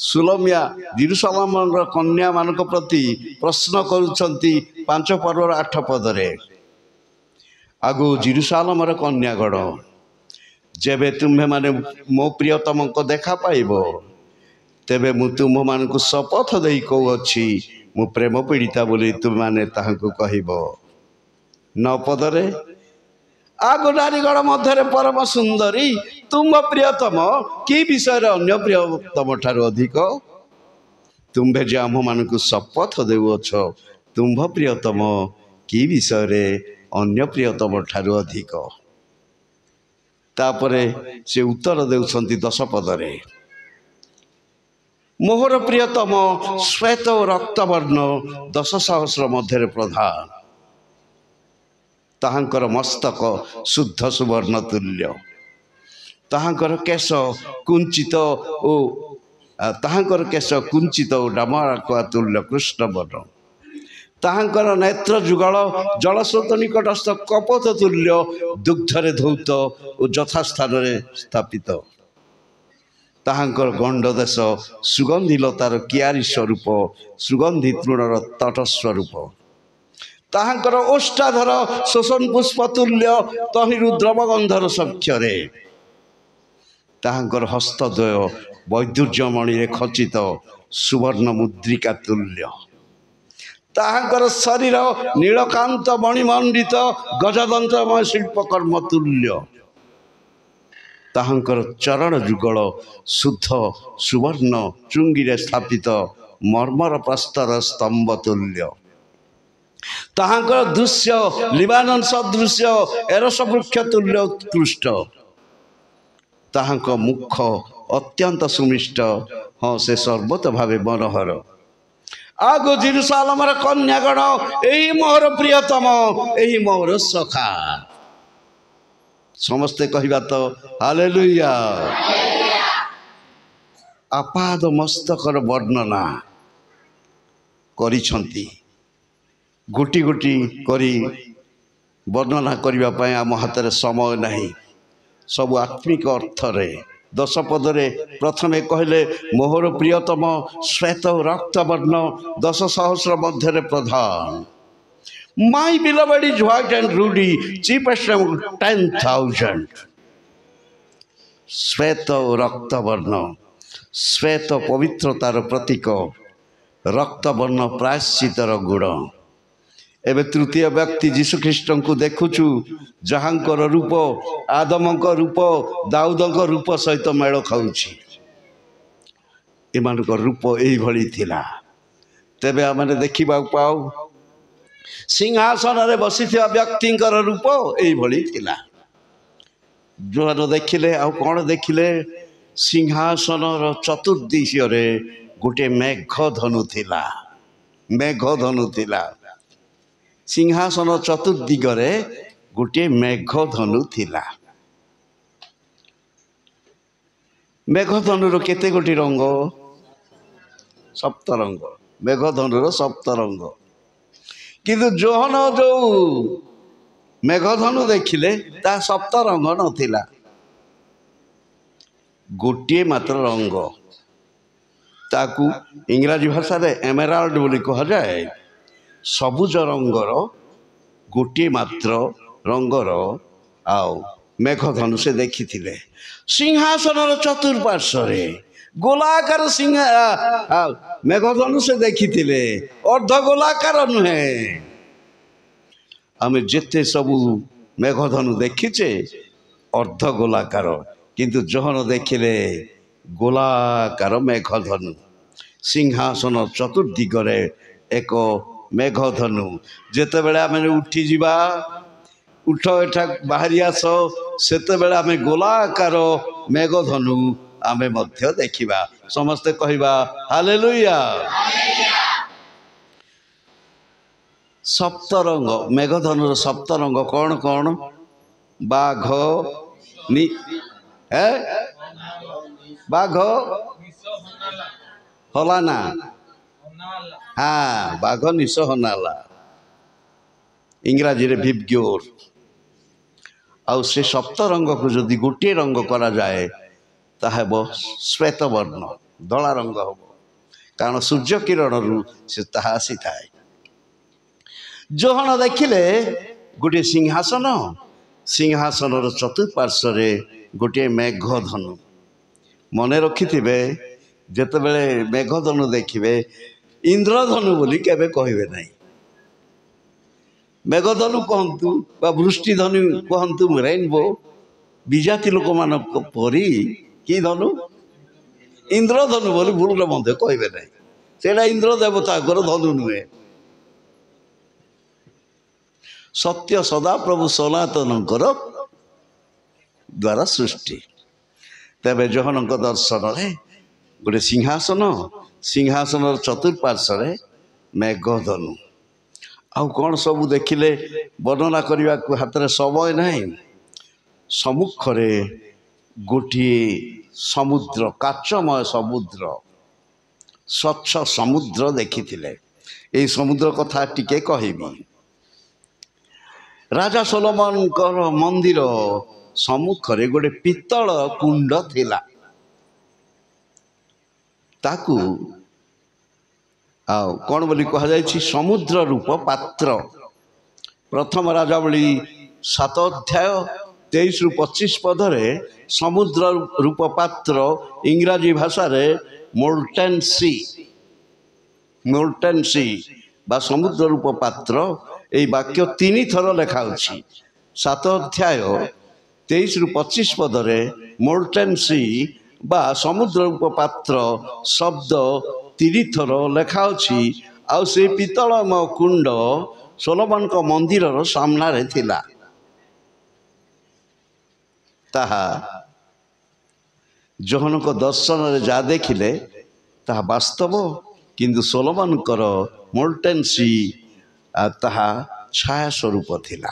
ସୁଲମିଆ ଜେରୁସାଲେମର କନ୍ୟାମାନଙ୍କ ପ୍ରତି ପ୍ରଶ୍ନ କରୁଛନ୍ତି 5 ପର୍ବର 8 ପଦରେ। ଆଗୁ ଜେରୁସାଲେମର କନ୍ୟାଗଣ, ଯେବେ ତୁମ୍ଭେମାନେ ମୋ ପ୍ରିୟତମଙ୍କ ଦେଖା ପାଇବ, ତେବେ ମୁଁ ତୁମ୍ଭମାନଙ୍କୁ ଶପଥ ଦେଇ କହୁଅଛି, ମୁଁ ପ୍ରେମ ପୀଡ଼ିତା ବୋଲି ତୁମେମାନେ ତାହାଙ୍କୁ କହିବ। 9 ପଦରେ, ଆଗୁ ନାରୀଗଣ ମଧ୍ୟରେ ପରମ ସୁନ୍ଦରୀ ତୁମ୍ଭ ପ୍ରିୟତମ କି ବିଷୟରେ ଅନ୍ୟ ପ୍ରିୟତମ ଠାରୁ ଅଧିକ? ତୁମ୍ଭେ ଯେ ଆମ୍ଭମାନଙ୍କୁ ଶପଥ ଦେଉଅଛ, ତୁମ୍ଭ ପ୍ରିୟତମ କି ବିଷୟରେ ଅନ୍ୟ ପ୍ରିୟତମ ଠାରୁ ଅଧିକ? ତାପରେ ସେ ଉତ୍ତର ଦେଉଛନ୍ତି 10 ପଦରେ, ମୋହର ପ୍ରିୟତମ ଶ୍ୱେତ ଓ ରକ୍ତବର୍ଣ୍ଣ 10 ସହସ୍ର ମଧ୍ୟରେ ପ୍ରଧାନ। ତାହାଙ୍କର ମସ୍ତକ ଶୁଦ୍ଧ ସୁବର୍ଣ୍ଣ ତୁଲ୍ୟ, ତାହାଙ୍କର କେଶ କୁଞ୍ଚିତ ଓ ଡାମରାକୁଆ ତୁଲ୍ୟ କୃଷ୍ଣବର୍ଣ୍ଣ। ତାହାଙ୍କର ନେତ୍ର ଯୁଗଳ ଜଳସ୍ରୋତ ନିକଟସ୍ଥ କପୋତ ତୁଲ୍ୟ, ଦୁଗ୍ଧରେ ଧୌତ ଓ ଯଥାସ୍ଥାନରେ ସ୍ଥାପିତ। ତାହାଙ୍କର ଗଣ୍ଡ ଦେଶ ସୁଗନ୍ଧି ଲତାର କିଆରୀ ସ୍ୱରୂପ, ସୁଗନ୍ଧି ତୃଣର ତଟ ସ୍ୱରୂପ। ତାହାଙ୍କର ଓଷ୍ଠାଧର ଶୋଷଣ ପୁଷ୍ପ ତୁଲ୍ୟ, ତହିଁରୁ ଦ୍ରବଗନ୍ଧର ସକ୍ଷରେ। ତାହାଙ୍କର ହସ୍ତଦ୍ୱୟ ବୈଦୁର୍ଯ୍ୟମଣିରେ ଖଚିତ, ସୁବର୍ଣ୍ଣ ମୁଦ୍ରିକା ତୁଲ୍ୟ। ତାହାଙ୍କର ଶରୀର ନୀଳକାନ୍ତ ମଣିମଣ୍ଡିତ, ଗଜଦନ୍ତମୟ ଶିଳ୍ପକର୍ମ ତୁଲ୍ୟ। ତାହାଙ୍କର ଚରଣ ଯୁଗଳ ଶୁଦ୍ଧ ସୁବର୍ଣ୍ଣ ଚୁଙ୍ଗିରେ ସ୍ଥାପିତ, ମର୍ମର ପ୍ରସ୍ତର ସ୍ତମ୍ଭ ତୁଲ୍ୟ। ତାହାଙ୍କର ଦୃଶ୍ୟ ଲିବାନନ ସଦୃଶ୍ୟ, ଏରସ ବୃକ୍ଷ ତୁଲ୍ୟ ଉତ୍କୃଷ୍ଟ। ତାହାଙ୍କ ମୁଖ ଅତ୍ୟନ୍ତ ସୁମିଷ୍ଟ, ହଁ ସେ ସର୍ବତ ଭାବେ ମନୋହର। ଆଗୁ ଜେରୁସାଲେମର କନ୍ୟାଗଣ, ଏହି ମୋର ପ୍ରିୟତମ, ଏହି ମୋର ସଖା। ସମସ୍ତେ କହିବା ତ ହାଲେଲୁୟା। ଆପାଦ ମସ୍ତକର ବର୍ଣ୍ଣନା କରିଛନ୍ତି। ଗୋଟି ଗୋଟି କରି ବର୍ଣ୍ଣନା କରିବା ପାଇଁ ଆମ ହାତରେ ସମୟ ନାହିଁ। ସବୁ ଆତ୍ମିକ ଅର୍ଥରେ 10 ପଦରେ ପ୍ରଥମେ କହିଲେ, ମୋହର ପ୍ରିୟତମ ଶ୍ୱେତ ରକ୍ତବର୍ଣ୍ଣ 10 ସହସ୍ର ମଧ୍ୟରେ ପ୍ରଧାନ। My beloved is white and ruddy, chiefest among 10,000। ଶ୍ୱେତ ରକ୍ତବର୍ଣ୍ଣ। ଶ୍ୱେତ ପବିତ୍ରତାର ପ୍ରତୀକ, ରକ୍ତବର୍ଣ୍ଣ ପ୍ରାୟଶ୍ଚିତର ଗୁଣ। ଏବେ ତୃତୀୟ ବ୍ୟକ୍ତି ଯୀଶୁଖ୍ରୀଷ୍ଟଙ୍କୁ ଦେଖୁଛୁ, ଯାହାଙ୍କର ରୂପ ଆଦମଙ୍କ ରୂପ, ଦାଉଦଙ୍କ ରୂପ ସହିତ ମେଳ ଖାଉଛି। ଏମାନଙ୍କ ରୂପ ଏଇଭଳି ଥିଲା। ତେବେ ଆମେ ଦେଖିବାକୁ ପାଉ, ସିଂହାସନରେ ବସିଥିବା ବ୍ୟକ୍ତିଙ୍କର ରୂପ ଏଇଭଳି ଥିଲା। ଯୋହନ ଦେଖିଲେ, ଆଉ କ'ଣ ଦେଖିଲେ? ସିଂହାସନର ଚତୁର୍ଦିଶରେ ଗୋଟିଏ ମେଘଧନୁ ଥିଲା। ମେଘଧନୁ ଥିଲା। ସିଂହାସନ ଚତୁର୍ଦିଗରେ ଗୋଟିଏ ମେଘଧନୁ ଥିଲା। ମେଘଧନୁର କେତେ ଗୋଟି ରଙ୍ଗ? 7 ରଙ୍ଗ। ମେଘଧନୁର 7 ରଙ୍ଗ। କିନ୍ତୁ ଯୋହନ ଯୋଉ ମେଘଧନୁ ଦେଖିଲେ, ତା 7 ରଙ୍ଗ ନଥିଲା, ଗୋଟିଏ ମାତ୍ର ରଙ୍ଗ। ତାକୁ ଇଂରାଜୀ ଭାଷାରେ ଏମେରାଲ୍ଡ ବୋଲି କୁହାଯାଏ। ସବୁଜ ରଙ୍ଗର ଗୋଟିଏ ମାତ୍ର ରଙ୍ଗର ଆଉ ମେଘଧନୁ ସେ ଦେଖିଥିଲେ। ସିଂହାସନର ଚତୁଃପାର୍ଶ୍ୱରେ ଗୋଲାକାର ମେଘଧନୁ ସେ ଦେଖିଥିଲେ, ଅର୍ଦ୍ଧ ଗୋଲାକାର ନୁହେଁ। ଆମେ ଯେତେ ସବୁ ମେଘଧନୁ ଦେଖିଛେ ଅର୍ଦ୍ଧ ଗୋଲାକାର, କିନ୍ତୁ ଯୋହନ ଦେଖିଲେ ଗୋଲାକାର ମେଘଧନୁ। ସିଂହାସନ ଚତୁର୍ଦିଗରେ ଏକ ମେଘଧନୁ। ଯେତେବେଳେ ଆମେ ଉଠିଯିବା, ଉଠ ଏଠା ବାହାରି ଆସ, ସେତେବେଳେ ଆମେ ଗୋଲାକାର ମେଘଧନୁ ଆମେ ମଧ୍ୟ ଦେଖିବା। ସମସ୍ତେ କହିବା ହାଲେଲୁୟା। ସପ୍ତରଙ୍ଗ, ମେଘଧନୁର ସପ୍ତରଙ୍ଗ କ'ଣ କ'ଣ? ବାଘ ବାଘ ହଲାନା, ହଁ ବାଘ ନିଶ ହନାଲା, ଇଂରାଜୀରେ ଭିବଗ୍ୟୋର। ଆଉ ସେ ସପ୍ତରଙ୍ଗକୁ ଯଦି ଗୋଟିଏ ରଙ୍ଗ କରାଯାଏ ତାହା ହେବ ଶ୍ଵେତ ବର୍ଣ୍ଣ, ଧଳା ରଙ୍ଗ ହେବ, କାରଣ ସୂର୍ଯ୍ୟ କିରଣରୁ ସେ ତାହା ଆସିଥାଏ। ଯୋହନ ଦେଖିଲେ ଗୋଟିଏ ସିଂହାସନ, ସିଂହାସନର ଚତୁଃପାର୍ଶ୍ୱରେ ଗୋଟିଏ ମେଘଧନୁ। ମନେ ରଖିଥିବେ, ଯେତେବେଳେ ମେଘଧନୁ ଦେଖିବେ ଇନ୍ଦ୍ରଧନୁ ବୋଲି କେବେ କହିବେ ନାହିଁ। ମେଘଧନୁ କହନ୍ତୁ ବା ବୃଷ୍ଟିଧନୁ କୁହନ୍ତୁ, ରେନବୋ, ବିଜାତି ଲୋକମାନଙ୍କ ପରି କି ଧନୁ? ଇନ୍ଦ୍ରଧନୁ ବୋଲି ଭୁଲରେ ମଧ୍ୟ କହିବେ ନାହିଁ। ସେଇଟା ଇନ୍ଦ୍ର ଦେବତାଙ୍କର ଧନୁ ନୁହେଁ। ସତ୍ୟ ସଦାପ୍ରଭୁ ସନାତନଙ୍କର ଦ୍ୱାରା ସୃଷ୍ଟି। ତେବେ ଯୋହନଙ୍କ ଦର୍ଶନରେ ଗୋଟେ ସିଂହାସନ, ସିଂହାସନର ଚତୁଃପାର୍ଶ୍ୱରେ ମେଘଧନୁ। ଆଉ କ'ଣ ସବୁ ଦେଖିଲେ ବର୍ଣ୍ଣନା କରିବାକୁ ହାତରେ ସମୟ ନାହିଁ। ସମ୍ମୁଖରେ ଗୋଟିଏ ସମୁଦ୍ର, କାଚମୟ ସମୁଦ୍ର, ସ୍ୱଚ୍ଛ ସମୁଦ୍ର ଦେଖିଥିଲେ। ଏହି ସମୁଦ୍ର କଥା ଟିକେ କହିବି। ରାଜା ସୋଲୋମନଙ୍କର ମନ୍ଦିର ସମ୍ମୁଖରେ ଗୋଟେ ପିତ୍ତଳ କୁଣ୍ଡ ଥିଲା। ତାକୁ ଆଉ କ'ଣ ବୋଲି କୁହାଯାଇଛି? ସମୁଦ୍ର ରୂପ ପାତ୍ର। ପ୍ରଥମ ରାଜାବଳୀ 7 ଅଧ୍ୟାୟ 23ରୁ 25 ପଦରେ ସମୁଦ୍ର ରୂପ ପାତ୍ର, ଇଂରାଜୀ ଭାଷାରେ ମୋଲ୍ଟେନ୍ ସି, ମୋଲ୍ଟେନ୍ ସି ବା ସମୁଦ୍ର ରୂପ ପାତ୍ର, ଏହି ବାକ୍ୟ 3 ଥର ଲେଖାଉଛି। 7 ଅଧ୍ୟାୟ 23ରୁ 25 ପଦରେ ମୋଲ୍ଟେନ୍ ସି ବା ସମୁଦ୍ର ରୂପ ପାତ୍ର ଶବ୍ଦ 3 ଥର ଲେଖାଉଛି। ଆଉ ସେ ପିତ୍ତଳମୟ କୁଣ୍ଡ ସୋଲୋମନଙ୍କ ମନ୍ଦିରର ସାମ୍ନାରେ ଥିଲା। ତାହା ଯୋହନଙ୍କ ଦର୍ଶନରେ ଯାହା ଦେଖିଲେ ତାହା ବାସ୍ତବ, କିନ୍ତୁ ସୋଲୋମନଙ୍କର ମୋଲ୍ଟେନ୍ ସି ତାହା ଛାୟା ସ୍ୱରୂପ ଥିଲା।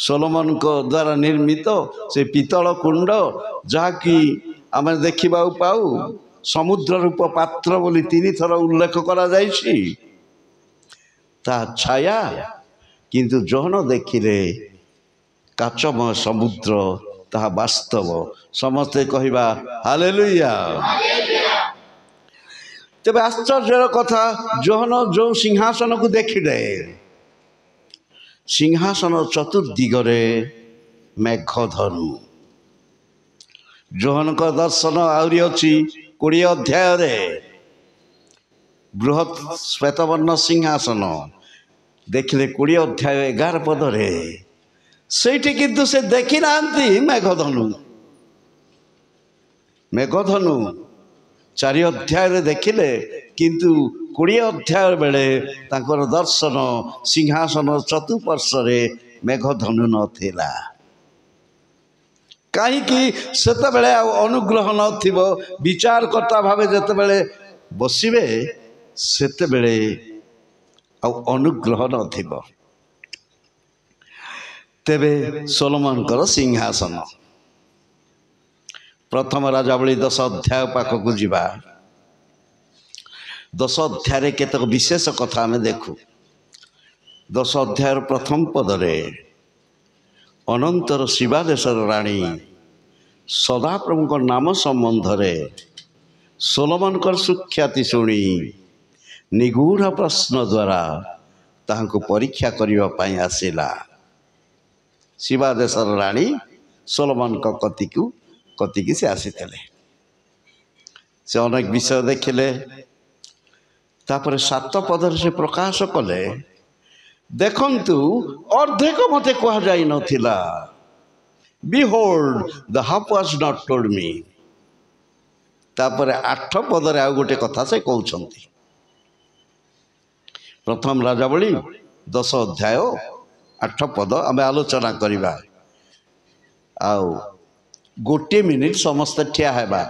ସୋଲୋମନଙ୍କ ଦ୍ୱାରା ନିର୍ମିତ ସେ ପିତ୍ତଳ କୁଣ୍ଡ, ଯାହାକି ଆମେ ଦେଖିବାକୁ ପାଉ ସମୁଦ୍ର ରୂପ ପାତ୍ର ବୋଲି 3 ଥର ଉଲ୍ଲେଖ କରାଯାଇଛି, ତାହା ଛାୟା, କିନ୍ତୁ ଯୋହନ ଦେଖିଲେ କାଚମୟ ସମୁଦ୍ର, ତାହା ବାସ୍ତବ। ସମସ୍ତେ କହିବା ହାଲେଲୁୟା। ତେବେ ଆଶ୍ଚର୍ଯ୍ୟର କଥା, ଯୋହନ ଯେଉଁ ସିଂହାସନକୁ ଦେଖିଲେ, ସିଂହାସନ ଚତୁର୍ଦିଗରେ ମେଘଧନୁ। ଯୋହନଙ୍କ ଦର୍ଶନ ଆହୁରି ଅଛି 20 ଅଧ୍ୟାୟରେ। ବୃହତ୍ ଶ୍ଵେତବର୍ଣ୍ଣ ସିଂହାସନ ଦେଖିଲେ 20 ଅଧ୍ୟାୟ 11 ପଦରେ। ସେଇଠି କିନ୍ତୁ ସେ ଦେଖି ନାହାନ୍ତି ମେଘଧନୁ। ମେଘଧନୁ 4 ଅଧ୍ୟାୟରେ ଦେଖିଲେ, କିନ୍ତୁ 20 ଅଧ୍ୟାୟ ବେଳେ ତାଙ୍କର ଦର୍ଶନ ସିଂହାସନ ଚତୁଃପାର୍ଶ୍ୱରେ ମେଘଧନୁ ନଥିଲା। କାହିଁକି? ସେତେବେଳେ ଆଉ ଅନୁଗ୍ରହ ନଥିବ। ବିଚାରକର୍ତ୍ତା ଭାବେ ଯେତେବେଳେ ବସିବେ, ସେତେବେଳେ ଆଉ ଅନୁଗ୍ରହ ନଥିବ। ତେବେ ସୋଲୋମନଙ୍କର ସିଂହାସନ, ପ୍ରଥମ ରାଜାବଳୀ 10 ଅଧ୍ୟାୟ ପାଖକୁ ଯିବା। 10 ଅଧ୍ୟାୟରେ କେତେକ ବିଶେଷ କଥା ଆମେ ଦେଖୁ। 10 ଅଧ୍ୟାୟର ପ୍ରଥମ ପଦରେ ଅନନ୍ତର ଶିବାଦେଶର ରାଣୀ ସଦାପ୍ରଭୁଙ୍କ ନାମ ସମ୍ବନ୍ଧରେ ସୋଲୋମନଙ୍କର ସୁଖ୍ୟାତି ଶୁଣି ନିଗୂଢ଼ ପ୍ରଶ୍ନ ଦ୍ୱାରା ତାହାଙ୍କୁ ପରୀକ୍ଷା କରିବା ପାଇଁ ଆସିଲା। ଶିବାଦେଶର ରାଣୀ ସୋଲୋମନଙ୍କ କତିକି ସେ ଆସିଥିଲେ। ସେ ଅନେକ ବିଷୟ ଦେଖିଲେ। ତାପରେ 7 ପଦରେ ସେ ପ୍ରକାଶ କଲେ, ଦେଖନ୍ତୁ ଅର୍ଦ୍ଧେକ ମୋତେ କୁହାଯାଇ ନଥିଲା। Behold, the half was not told me. ତାପରେ 8 ପଦରେ ଆଉ ଗୋଟେ କଥା ସେ କହୁଛନ୍ତି। ପ୍ରଥମ ରାଜାବଳୀ 10 ଅଧ୍ୟାୟ 8 ପଦ ଆମେ ଆଲୋଚନା କରିବା। ଆଉ 1 ମିନିଟ୍ ସମସ୍ତେ ଠିଆ ହେବା।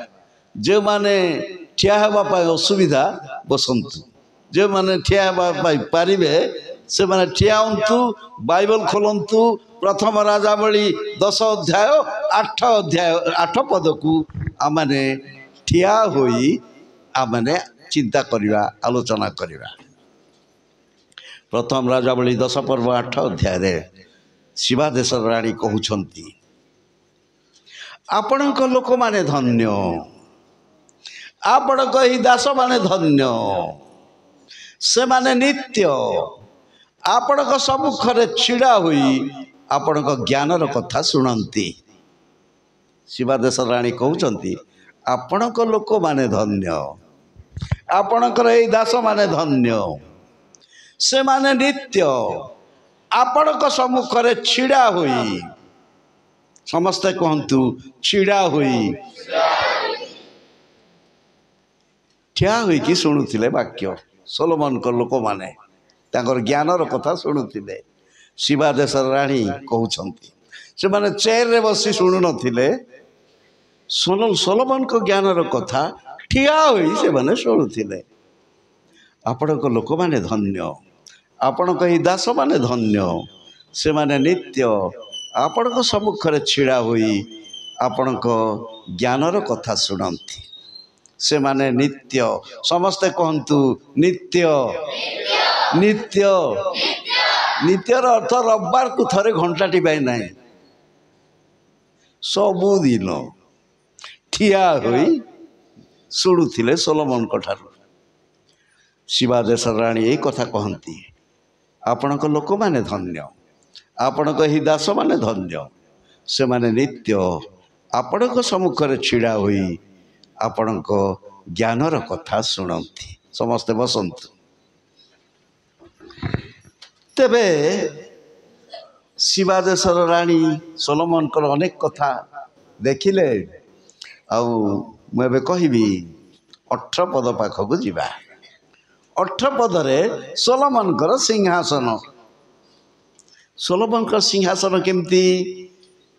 जो माने ठिया हेबा पाई असुविधा बसंतु, जो माने ठिया हेबा पाई पारिबे से माने ठिया हुंतु। बाइबल खोलंतु प्रथम राजावली 10 अध्याय 8 पद को आमने ठिया होई आमने चिंता करिवा, आलोचना करिवा। प्रथम राजावली 10 पर्व 8 अध्याय रे शिवा देशर राणी कहउछंती, आपणक लोक माने धन्य, आपणक ही दास माने धन्य, से माने नित्य आपणक सम्मुखरे छिड़ा हुई आपणक ज्ञानर कथा शुणती। शिवा देशर राणी कहउछंती, आपणक लोक माने धन्य, आपणकर ही दास माने धन्य, से माने नित्य आपणक सम्मुखरे छिड़ा हुई, समस्ते कहतु छिड़ा हुई, ठिया हुई कि शुणुथिले वाक्य। सोलोमन को लोक माने तांकर ज्ञानर कथा शुणुथिले। शिवा देशर राणी कहउछंती, से माने चेयर रे बसी शुणु नथिले, सोलोमन को ज्ञानर कथा ठिया हुई से माने शुणुथिले। आपणक लोक माने धन्य, आपणक ही दास माने धन्य, से माने नित्य आपणक सम्मुखरे छिड़ा हुई आपणक ज्ञानर कथा शुणती। से माने नित्य, समस्ते कहतु नित्य, नित्य नित्यर अर्थ रविवार को थरे घंटाटी पाई नहीं, सबुदिन ठिया हुई शुणुथिले सोलोमन ठारू। शिवा देशर राणी यही कथा कहती, आपणक लोक माने धन्य, आपणक ही दास माने धन्य, से माने नित्य आपणक सम्मुखरे छिड़ा हुई आपणक ज्ञानर कथा शुणती। समस्ते बसंतु। तेबे शिवा देशर राणी सोलोमन को अनेक कथा देखिले। आउ मुझे कहबी 18 पद पाखक जीवा। 18 पदरे सोलोमन सिंहासन, सोलोमन सिंहासन केमती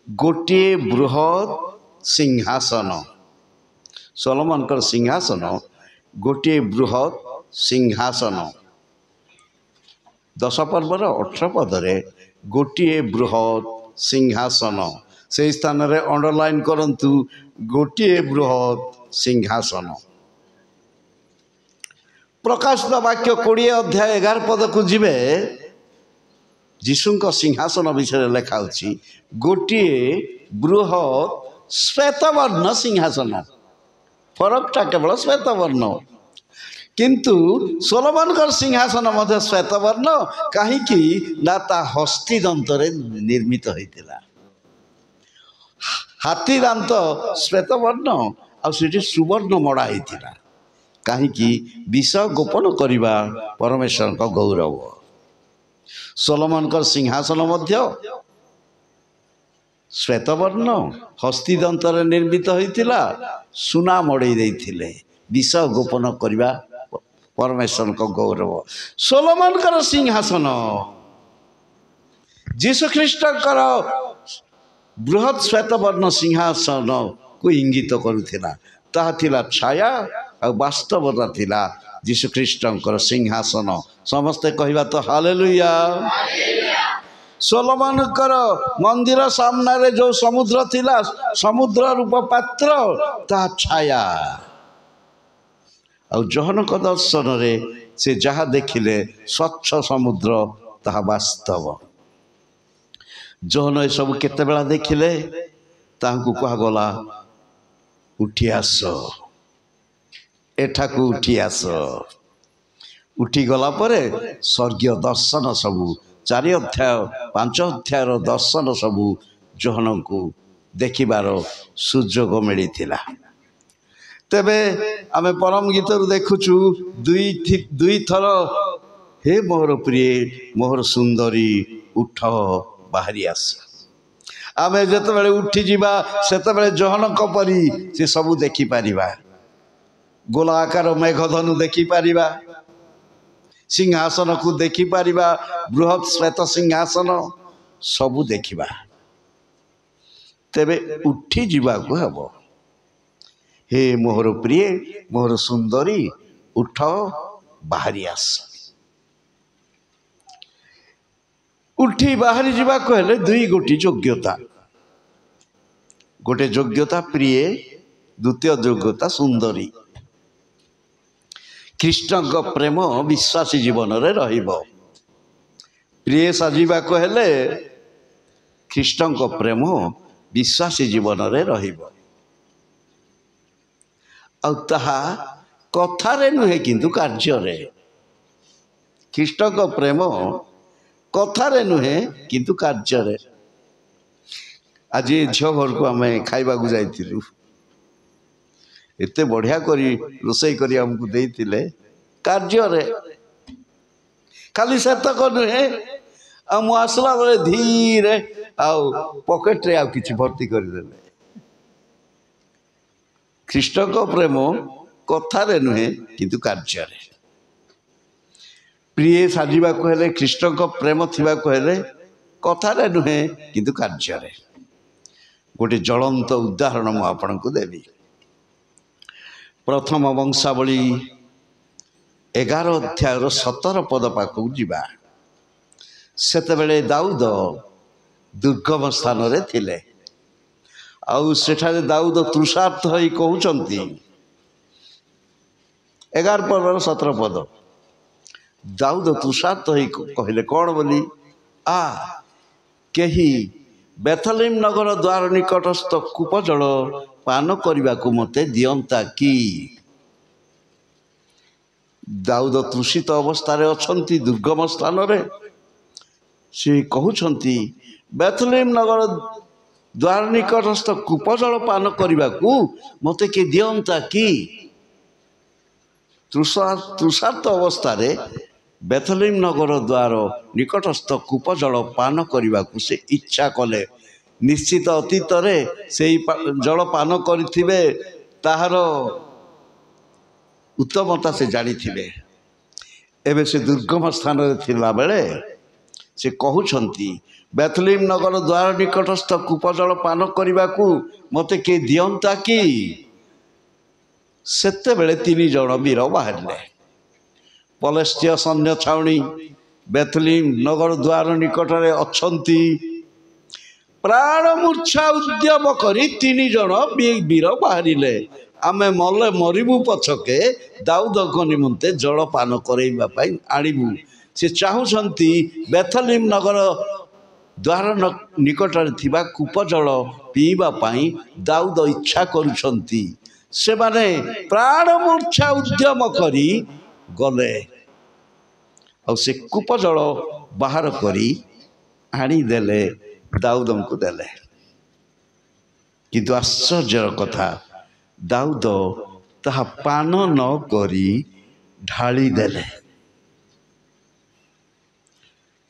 गोटे बृहत सिंहासन। सोलोमन सिंहासन गोटे बृहत सिंहासन। 10 पर्वर 18 पदरे गोटे बृहत सिंहासन, से स्थान रे अंडरलाइन करंतु गोटे बृहत सिंहासन। प्रकाशित वाक्य 20 अध्याय 11 पद को जीवे, जीशुंक सिंहासन विषय लेखा होची गोटे बृहत श्वेतवर्ण सिंहासन। फरकटा केवल श्वेतवर्ण, किंतु सोलोमन सिंहासन मध्य श्वेतवर्ण कहीं ना ता हस्ती दंतरे निर्मित होइतिला। हाथी दांत श्वेतवर्ण आ सेठी सुवर्ण मड़ा होइतिला, कहीं विष गोपन करिबा परमेश्वर का गौरव। सोलोमन सिंहासन मध्य श्वेतवर्ण हस्ती दंतरे निर्मित होइतिला, सुना मड़ई देइथिले, विष गोपन करिबा परमेश्वर को गौरव। सोलोमन सिंहासन जीशु ख्रीष्ट बृहत श्वेतवर्ण सिंहासन को इंगित करुथिला। ताहा थिला छाया और वास्तवता थिला जीशु ख्रीष्ट सिंहासन। समस्ते कहवा तो हालेलुया। सोलोमन मंदिर सामने जो समुद्र थिला, समुद्र रूप पात्र ता छाया, और जोहनक दर्शन रे से जहाँ देखिले स्वच्छ समुद्र ताहा वास्तव। जोहन ए सब केते बेला देखिले तांकु कहगला उठी आस, एठाकू उठी आस। उठी गला परे स्वर्गीय दर्शन सबू 4 अध्याय 5 अध्याय दर्शन सबू जोहन को देखिबार सुजोग मिलिथिला। तेबे आमे परम गीतर देखुचु दुई थर, हे मोहर प्रिय मोहर सुंदरी उठ बाहरी आस। आमे जेतेबेले उठी जीवा सेतेबेले जोहनक परी से सबू देखि पारिबा। गोला आकार मेघधनु देखि पारिबा, सिंहासन को देखि पारिबा, बृहत श्वेत सिंहासन सबू देखिबा। तेबे उठी जीवा को हबो। हे मोहर प्रिय मोहर सुंदरी उठ बाहरी आस। उठी बाहरी जावा कहले दुई गोटी योग्यता, गोटे योग्यता प्रिय, द्वितीय योग्यता सुंदरी। कृष्ण प्रेम विश्वासी जीवन रे रहिबो। प्रिय साजिबा कहले कृष्ण प्रेम विश्वासी जीवन रे रहिबो। आ ताहा कथारे नुहे किंतु कार्य रे। कृष्ण प्रेम कथारे नुहे किंतु कार्य रे। आज झील घर को आम खाइबा जाइलु, एते बढ़िया करी रोसई करी हमको देइतिले कार्य रे। खाली सेतक नुहे आसला बेले धीरे पकेट रे आ किछि भर्ती करदेले। कृष्ण प्रेम कथारे नुहे किंतु कार्य रे। प्रिय साजिबा कहले कृष्ण प्रेम थिबा कहले कथारे नुहे किंतु कार्य रे। गोटे ज्वलंत उदाहरण मु आपन को देवी। प्रथम वंशावली 11 अध्याय 17 पद पाखु जीवा। सेतेबेले दाऊद दुर्गम स्थान रे थिले। आउ सेठारे दाऊद तृषार्थ होई कहउचंती 11 पद 17 पद। दाऊद तृषार्थ होई कहले कौन बोली, आ केही बेथलेम नगर द्वार निकटस्थ कूप जल पान करने को मते दियंता कि। दाऊद तृषित अवस्था अछंती दुर्गम स्थान रे। से कहउछंती बेथलेम नगर द्वार निकटस्थ कूप जल पान करने को मते के दियंता कि। तृषार्थ अवस्था रे बेथलेम नगर द्वार निकटस्थ कूप जल पान करने को से इच्छा कले। निश्चित अतीत रे से जल पान करिथिबे ताहार उत्तमता से जानी थिबे। एबे से दुर्गम स्थान रे थिला बेले से कहउछंती बेथलेम नगर द्वार निकटस्थ कूप जल पान करने को मते के दियंता कि। सेते बेले 3 जण वीर बाहरले। पलेस्टिय सैन्य छाउणी बेथलेम नगर द्वार निकट रे अछंती। प्राण मूर्छा उद्यम करी 3 जण वीर बाहरिले। आमे मले मरिबू पछके दाऊद को निमंते जल पान करैबा पई आनिबू। से चाहुछंती बेथलेम नगर द्वार निकट रे थिबा कूप जल पीबा पई दाऊद इच्छा करूछंती। से माने प्राण मूर्छा उद्यम करी गले और से कूप जल बाहर करी आनी देले दाऊद को देले। किंतु आश्चर्य कथा दाऊद ताहा पान न करी ढाली देले।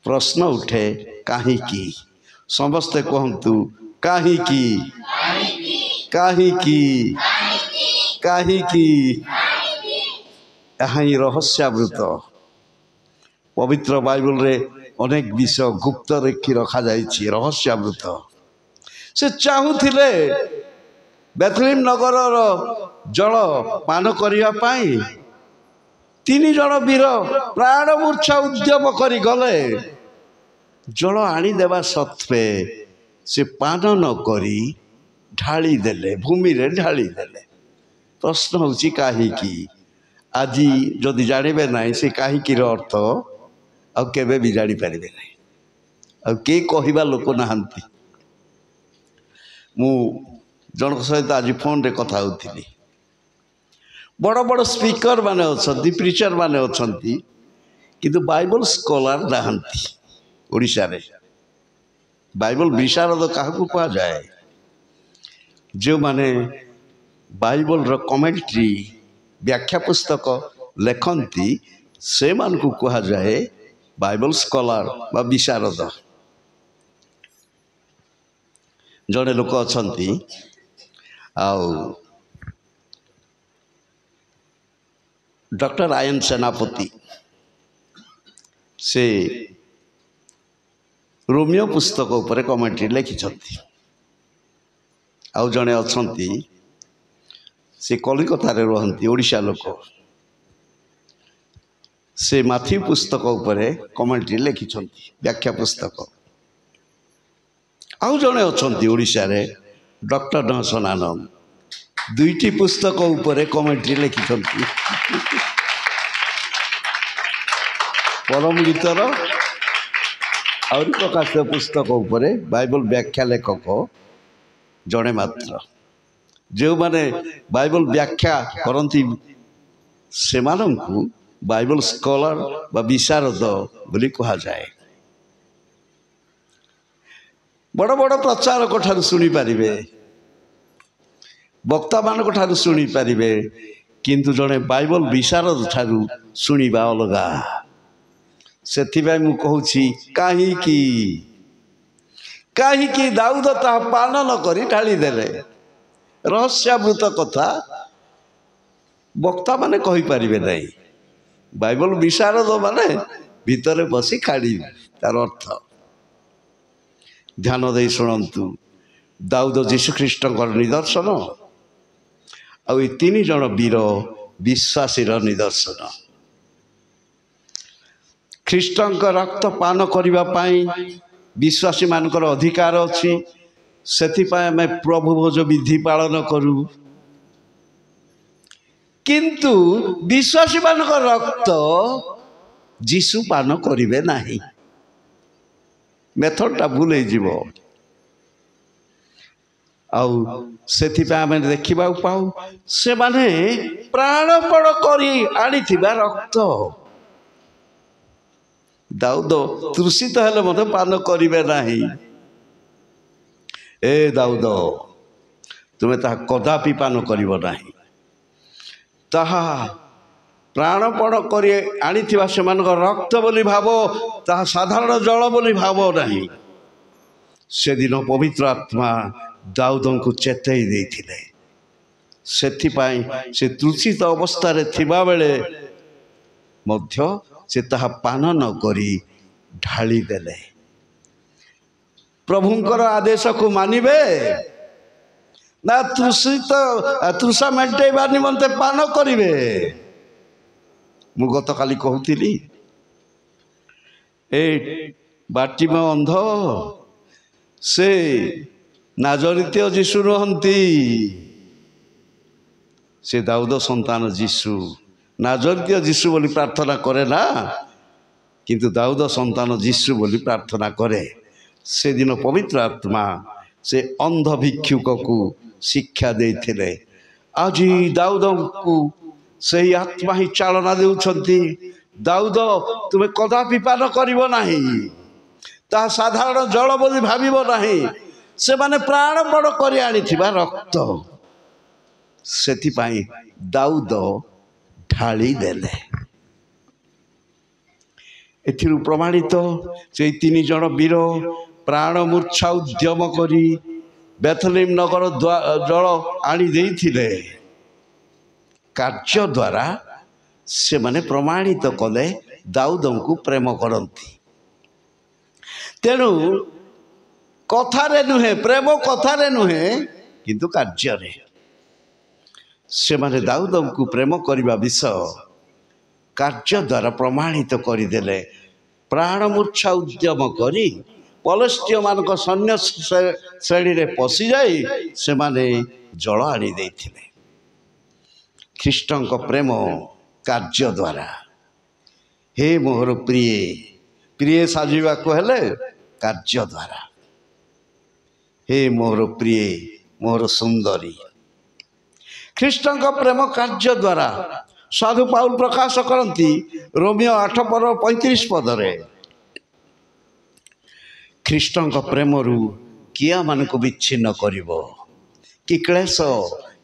प्रश्न उठे काहे की। समस्ते कहंतु काहे की काहे की काहे की। यहाँ रहस्यावृत पवित्र बाइबल रे अनेक विषय गुप्त रेखी रखा जाइछि रहस्यावृत। से चाहूथिले बेथलेम नगर जल पान करिया पाई 3 जण वीर प्राण मूर्छा उद्यम करी गले। जल आनी देवा सत्वे से पान न करी ढाली देले, भूमि रे ढाली देले। प्रश्न होछि काहे की। आज जदि जानिबे नाही से काहे की अर्थ आ केबे भी जानी पारिबे नाही। आ के कहिबा लोक नाहंती। मु जनक सहित आज फोन रे कथा होतिली। बड़ बड़ स्पीकर माने अछंती, प्रीचर माने अछंती, किंतु बाइबल स्कॉलर नाहंती ओडिशा रे। बाइबल विशारद काहकु कहा जाए, जो माने बाइबल रो कमेंट्री व्याख्या पुस्तक लेखंती से मान को कहा जाए बाइबल स्कॉलर बा विशारद। जड़े लोक अछंती आउ डॉक्टर आयन सेनापति से रोमियो पुस्तक उपरे कमेंट्री लिखिछंती। आउ जड़े अछंती ସେ କଲିକତାରେ ରୁହନ୍ତି, ଓଡ଼ିଶା ଲୋକ। ସେ ମାଥ୍ୟୁ ପୁସ୍ତକ ଉପରେ କମେଣ୍ଟ୍ରି ଲେଖିଛନ୍ତି, ବ୍ୟାଖ୍ୟା ପୁସ୍ତକ। ଆଉ ଜଣେ ଅଛନ୍ତି ଓଡ଼ିଶାରେ, ଡକ୍ଟର ନରସନ ଆନନ୍ଦ, ଦୁଇଟି ପୁସ୍ତକ ଉପରେ କମେଣ୍ଟ୍ରି ଲେଖିଛନ୍ତି। ପରମ ଗୀତର ଆହୁରି ପ୍ରକାଶିତ ପୁସ୍ତକ ଉପରେ ବାଇବଲ ବ୍ୟାଖ୍ୟା ଲେଖକ ଜଣେ ମାତ୍ର। ଯେଉଁମାନେ ବାଇବଲ ବ୍ୟାଖ୍ୟା କରନ୍ତି ସେମାନଙ୍କୁ ବାଇବଲ ସ୍କଲାର ବା ବିଶାରଦ ବୋଲି କୁହାଯାଏ। ବଡ଼ ବଡ଼ ପ୍ରଚାରକ ଠାରୁ ଶୁଣିପାରିବେ, ବକ୍ତାମାନଙ୍କ ଠାରୁ ଶୁଣିପାରିବେ, କିନ୍ତୁ ଜଣେ ବାଇବଲ ବିଶାରଦ ଠାରୁ ଶୁଣିବା ଅଲଗା। ସେଥିପାଇଁ ମୁଁ କହୁଛି, କାହିଁକି କାହିଁକି ଦାଉଦ ତାହା ପାନ ନ କରି ଢାଳିଦେଲେ? ରହସ୍ୟାବୃତ କଥା ବକ୍ତାମାନେ କହିପାରିବେ ନାହିଁ, ବାଇବଲ ବିଶାରଦ ମାନେ ଭିତରେ ବସି କାଢ଼ିବେ ତାର ଅର୍ଥ। ଧ୍ୟାନ ଦେଇ ଶୁଣନ୍ତୁ, ଦାଉଦ ଯୀଶୁଖ୍ରୀଷ୍ଟଙ୍କର ନିଦର୍ଶନ, ଆଉ ଏ ତିନି ଜଣ ବୀର ବିଶ୍ୱାସୀର ନିଦର୍ଶନ। ଖ୍ରୀଷ୍ଟଙ୍କ ରକ୍ତ ପାନ କରିବା ପାଇଁ ବିଶ୍ୱାସୀମାନଙ୍କର ଅଧିକାର ଅଛି। ସେଥିପାଇଁ ଆମେ ପ୍ରଭୁ ଭୋଜ ବିଧି ପାଳନ କରୁ। କିନ୍ତୁ ବିଶ୍ୱାସୀମାନଙ୍କ ରକ୍ତ ଯୀଶୁ ପାନ କରିବେ ନାହିଁ। ମେଥଡ଼ଟା ଭୁଲ ହେଇଯିବ। ଆଉ ସେଥିପାଇଁ ଆମେ ଦେଖିବାକୁ ପାଉ, ସେମାନେ ପ୍ରାଣପଣ କରି ଆଣିଥିବା ରକ୍ତ। ଦାଉଦ ତୃଷିତ ହେଲେ ମଧ୍ୟ ପାନ କରିବେ ନାହିଁ। ଏ ଦାଉଦ, ତୁମେ ତାହା କଦାପି ପାନ କରିବ ନାହିଁ। ତାହା ପ୍ରାଣପଣ କରି ଆଣିଥିବା ସେମାନଙ୍କ ରକ୍ତ ବୋଲି ଭାବ, ତାହା ସାଧାରଣ ଜଳ ବୋଲି ଭାବ ନାହିଁ। ସେଦିନ ପବିତ୍ର ଆତ୍ମା ଦାଉଦଙ୍କୁ ଚେତାଇ ଦେଇଥିଲେ। ସେଥିପାଇଁ ସେ ତୃଷିତ ଅବସ୍ଥାରେ ଥିବାବେଳେ ମଧ୍ୟ ସେ ତାହା ପାନ ନ କରି ଢାଳି ଦେଲେ। ପ୍ରଭୁଙ୍କର ଆଦେଶକୁ ମାନିବେ ନା ତୃଷା ମେଣ୍ଟେଇବା ନିମନ୍ତେ ପାନ କରିବେ? ମୁଁ ଗତକାଲି କହୁଥିଲି, ଏ ବାଟିମ ଅନ୍ଧ ସେ ନାଜରିତୀୟ ଯୀଶୁ ନୁହନ୍ତି, ସେ ଦାଉଦ ସନ୍ତାନ ଯୀଶୁ। ନାଜରିତୀୟ ଯୀଶୁ ବୋଲି ପ୍ରାର୍ଥନା କରେ ନା, କିନ୍ତୁ ଦାଉଦ ସନ୍ତାନ ଯୀଶୁ ବୋଲି ପ୍ରାର୍ଥନା କରେ। ସେଦିନ ପବିତ୍ର ଆତ୍ମା ସେ ଅନ୍ଧ ଭିକ୍ଷୁକକୁ ଶିକ୍ଷା ଦେଇଥିଲେ। ଆଜି ଦାଉଦଙ୍କୁ ସେହି ଆତ୍ମା ହିଁ ଚାଳନା ଦେଉଛନ୍ତି। ଦାଉଦ, ତୁମେ କଦାପି ପାନ କରିବ ନାହିଁ, ତାହା ସାଧାରଣ ଜଳ ବୋଲି ଭାବିବ ନାହିଁ। ସେମାନେ ପ୍ରାଣପଣ କରି ଆଣିଥିବା ରକ୍ତ। ସେଥିପାଇଁ ଦାଉଦ ଢାଳି ଦେଲେ। ଏଥିରୁ ପ୍ରମାଣିତ, ସେଇ ତିନି ଜଣ ବୀର ପ୍ରାଣ ମୂର୍ଚ୍ଛା ଉଦ୍ୟମ କରି ବେଥଲେହେମ ନଗର ଜଳ ଆଣି ଦେଇଥିଲେ। କାର୍ଯ୍ୟ ଦ୍ୱାରା ସେମାନେ ପ୍ରମାଣିତ କଲେ ଦାଉଦଙ୍କୁ ପ୍ରେମ କରନ୍ତି। ତେଣୁ କଥାରେ ନୁହେଁ, ପ୍ରେମ କଥାରେ ନୁହେଁ, କିନ୍ତୁ କାର୍ଯ୍ୟରେ ସେମାନେ ଦାଉଦଙ୍କୁ ପ୍ରେମ କରିବା ବିଷୟ କାର୍ଯ୍ୟ ଦ୍ୱାରା ପ୍ରମାଣିତ କରିଦେଲେ। ପ୍ରାଣ ମୂର୍ଚ୍ଛା ଉଦ୍ୟମ କରି ପଲଷ୍ଟିୟମାନଙ୍କ ସୈନ୍ୟ ଶ୍ରେଣୀରେ ପଶିଯାଇ ସେମାନେ ଜଳ ଆଣି ଦେଇଥିଲେ। ଖ୍ରୀଷ୍ଟଙ୍କ ପ୍ରେମ କାର୍ଯ୍ୟ ଦ୍ୱାରା। ହେ ମୋର ପ୍ରିୟ, ପ୍ରିୟ ସାଜିବାକୁ ହେଲେ କାର୍ଯ୍ୟ ଦ୍ୱାରା। ହେ ମୋର ପ୍ରିୟ, ମୋର ସୁନ୍ଦରୀ। ଖ୍ରୀଷ୍ଟଙ୍କ ପ୍ରେମ କାର୍ଯ୍ୟ ଦ୍ୱାରା ସାଧୁ ପାଉଲ ପ୍ରକାଶ କରନ୍ତି ରୋମିଓ 8:35 ପଦରେ, ଖ୍ରୀଷ୍ଟଙ୍କ ପ୍ରେମରୁ କିଏ ଆମମାନଙ୍କୁ ବିଚ୍ଛିନ୍ନ କରିବ? କି କ୍ଲେଶ,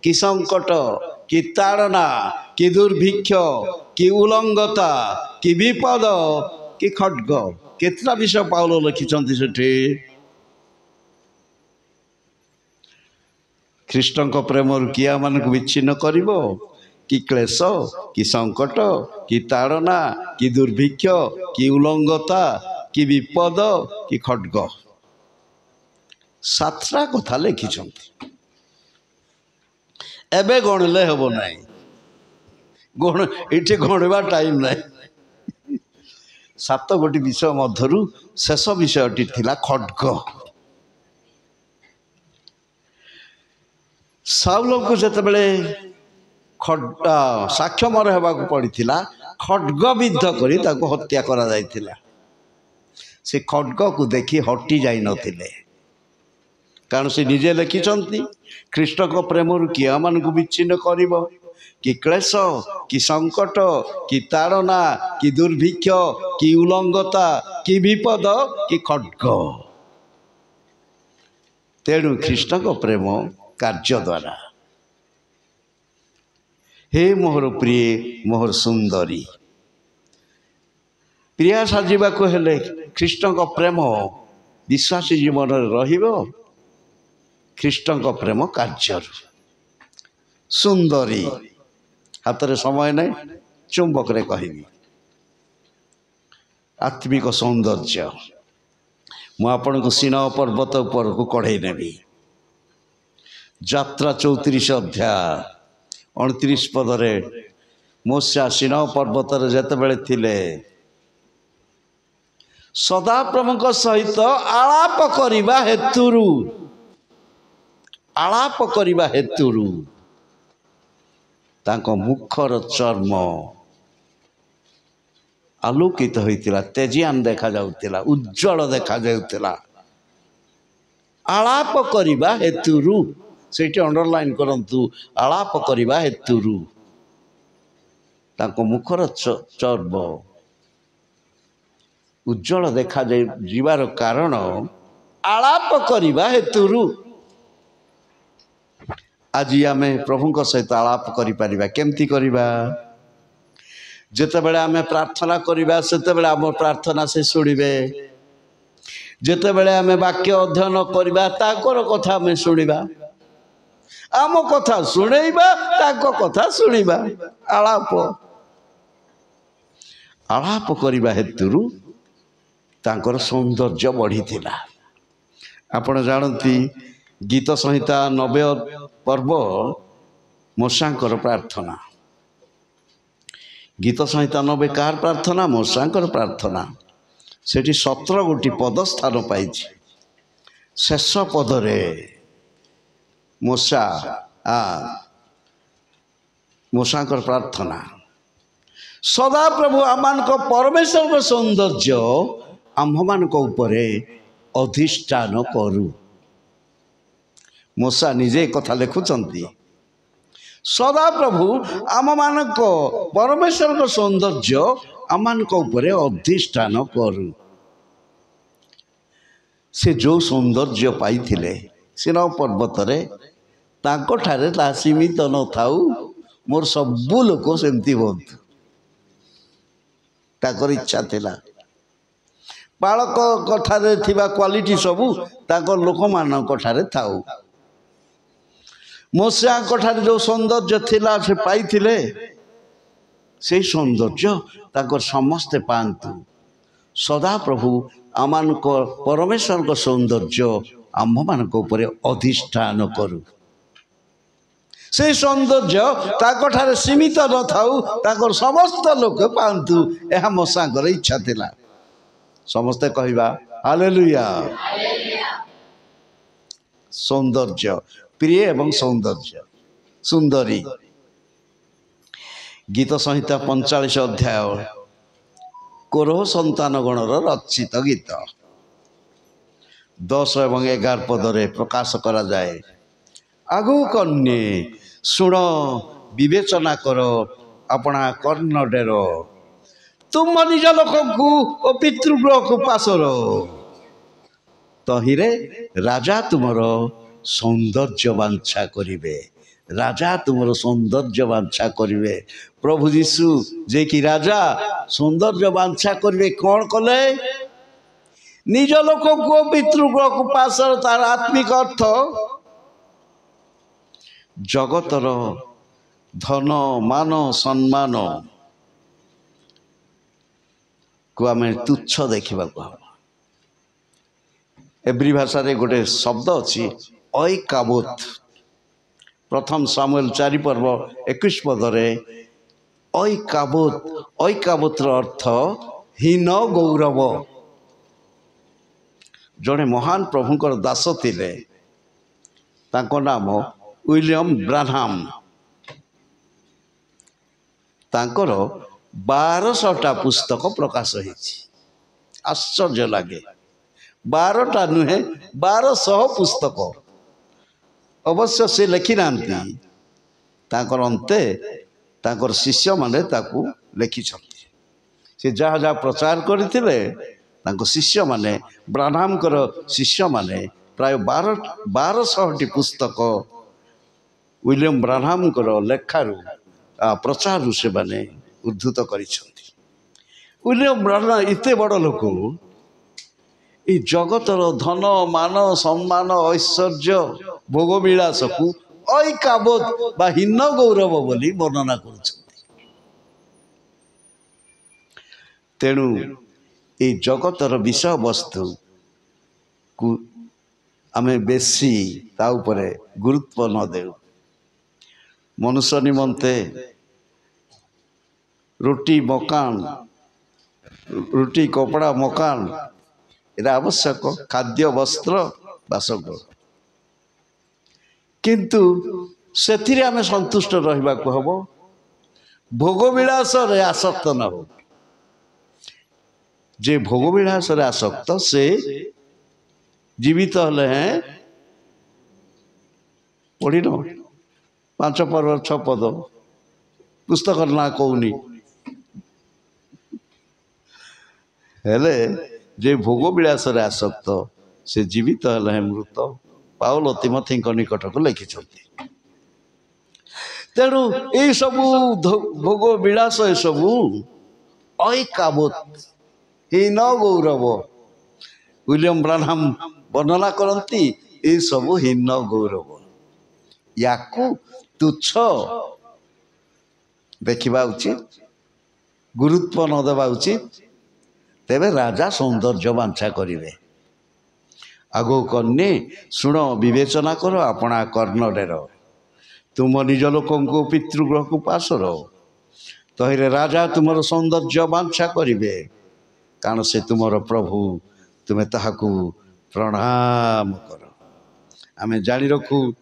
କି ସଙ୍କଟ, କି ତାଡ଼ନା, କି ଦୁର୍ଭିକ୍ଷ, କି ଉଲଙ୍ଗତା, କି ବିପଦ, କି ଖड्ग। କେତେଟା ବିଷୟ ପାଉଲ ଲେଖିଛନ୍ତି ସେଠି। ଖ୍ରୀଷ୍ଟଙ୍କ ପ୍ରେମରୁ କିଏ ଆମମାନଙ୍କୁ ବିଚ୍ଛିନ୍ନ କରିବ? କି କ୍ଲେଶ, କି ସଙ୍କଟ, କି ତାଡ଼ନା, କି ଦୁର୍ଭିକ୍ଷ, କି ଉଲଙ୍ଗତା, କି ବିପଦ, କି ଖड्ग। 7ଟା କଥା ଲେଖିଛନ୍ତି। एबे गणिले हेब ना ये गणवा टाइम ना 7 गोटी विषय मध्यरु शेष विषयटी थिला खड्ग। साउल को जितेबले साक्षमर होगा पड़ता खड्ग विद्ध कर हत्या करा जायतिला। से खड्ग को देखी हटी जाई नथिले कारण से निजे लिखिंट कृष्ण को प्रेम किए आम को विच्छिन्न कर कि क्लेश कि संकट कि ताड़ना कि दुर्भिक्ष कि उलंगता कि विपद कि खड्ग। तेणु कृष्ण को प्रेम कार्य द्वारा हे मोहर प्रिय मोहर सुंदरी प्रिया साजिबा को हेले कृष्ण को प्रेम विश्वासी जीवन रहिबो। कृष्ण को प्रेम कार्य सुंदरी हाथ रे समय नहीं चुंबक रे कहबी आत्मिक सौंदर्य मु आपण को सिन्हा पर्वत ऊपर को कढ़ई नेबी। यात्रा 34 अध्याय 29 पदरे मूसा सिन्हा पर्वत जेते बेले थिले सदा प्रभु सहित आलाप करिबा हेतुरु तांको मुखर चर्म आलोकित होइतिला तेजियान देखा जाउतिला उज्जवल देखा जाउतिला। आलाप करिबा हेतुरु सेठी अंडरलाइन करंतु आलाप करिबा हेतुरु तांको मुखर चर्म उज्जवल देखा जीवार कारण आलाप करिबा हेतुरु आज आम प्रभु सहित आलाप करिपरिबा केमती करिबा जेते बेले आम प्रार्थना करिबा सेते बेले आम प्रार्थना से सुनिबे जेते बेले आम वाक्य अध्ययन करिबा ताकर कथा आम सुनिबा आम कथा सुनेबा ताको कथा सुनिबा आलाप आलाप करिबा हेतुरु तांकर सौंदर्य बढ़ीथिला। आपण जानती गीत संहिता 90 पर्व मूसांकर प्रार्थना गीत संहिता 90 कार प्रार्थना मूसांकर प्रार्थना सेठी 17 गोटी पद स्थान पाई शेष पदरे मूसांकर प्रार्थना सदा प्रभु आमान को परमेश्वर को सौंदर्य आम्भमान को ऊपरे अधिष्ठान करू। मूसा निजे कथा लिखुचंती सदा प्रभु आम मान को परमेश्वर को सौंदर्य आमान को ऊपरे अधिष्ठान करू। से जो सौंदर्य पाई थिले सिन्हा पर्वत रे तांको ठारे ता सीमित न थाऊ मोर सबु लोक सेमती होत ताकर इच्छा थिला बालक कठारे थिबा क्वालिटी सबू ताकर लोक मान कठारे थाऊ। मूसा कठारे जो सौंदर्य थिला से पाई थिले से सौंदर्य ताकर समस्ते पांतु सदा प्रभु आमान को परमेश्वर को सौंदर्य आम मान को ऊपर अधिष्ठान करू। से सौंदर्य ताकठारे सीमित न थाऊ ताकर समस्त लोक पांतु यह मूसांकर इच्छा थिला। समस्ते कहवा हालेलुया। सौंदर्य प्रिय एवं सौंदर्य सुंदरी गीत संहिता 45 अध्याय कोरोह संतान गणर रचित गीत 10 एवं 11 पदरे प्रकाश करा जाए। आगु कन्ये शुण विवेचना कर अपना कर्ण डेर तुम निज लोक को पितृगृह को पासर तहिरे राजा तुमर सौंदर्य वांछा करिवे राजा तुमर सौंदर्य वांछा करिवे। प्रभु यीशु जे कि राजा सौंदर्य वांछा करिवे कौन कले निज लोक को पितृगृह को पासर तार आत्मिक अर्थ जगतर धन मान सम्मान को आम तुच्छ देखा एब्री भाषा रे गोटे शब्द अच्छी ऐकाबोत प्रथम सामुएल 4 पर्व 21 पदरे ऐकाबोतर अर्थ हीन गौरव। जड़े महान प्रभुंकर दास थिले तांको नाम विलियम ब्रानहाम। तांकर 1200टा पुस्तक प्रकाश होइछि। आश्चर्य लगे 12टा नुहे 1200 पुस्तक। अवश्य से लिखि नांती तांकर अंते तांकर शिष्य माने ताकू लिखि छथि। से जहाँ जहाँ प्रचार करथिले तांको शिष्य माने ब्रानहाम कर शिष्य माने प्राय 1200टी पुस्तक विलियम ब्रानहाम कर लेखारू प्रचार से माने उद्धृत करिसथि। विलियम ब्रानहाम इते बड़ लोक ये जगतर धन मान सम्मान ऐश्वर्य भोगविलास को ऐकाबोध बा हीन गौरव बोली वर्णना करुछथि। तेणु ये जगतर विषय वस्तु को आमे बेसी ता उपरे गुरुत्व न देउ। मनुष्य निमंते रोटी कपड़ा मकान एरा आवश्यक, खाद्य वस्त्र बासगृह, किंतु सेथिरे आमे संतुष्ट रहिबा को हबो। भोगविलास रे आसक्त न हो। जे भोगविलास रे आसक्त से जीवित हले हैं पढ़ी न 5 पर्व 6 पद पुस्तक ना कहूनी हेले जे भोगविलास रे आसक्त से जीवित हले हैं मृत। पाउल तिमोथी निकट को लिखि। तेणु ये सबू भोग विलास ये सबू ऐकाबोध हीन गौरव विलियम ब्रानहाम वर्णना करती। ये सबू हीन गौरव याकू तुच्छ देखा उचित, गुरुत्व न देवा उचित। तेबे राजा सौंदर्य बांछा करिवे। आगो कन्ये शुण विवेचना करो अपना कर्णडेर। तुम निज लोक पितृगृह को पासर तहिरे राजा तुमर सौंदर्य बांछा करिवे, कारण से तुमर प्रभु तुम्हें ताहाकू प्रणाम कर। आमे जानी रखू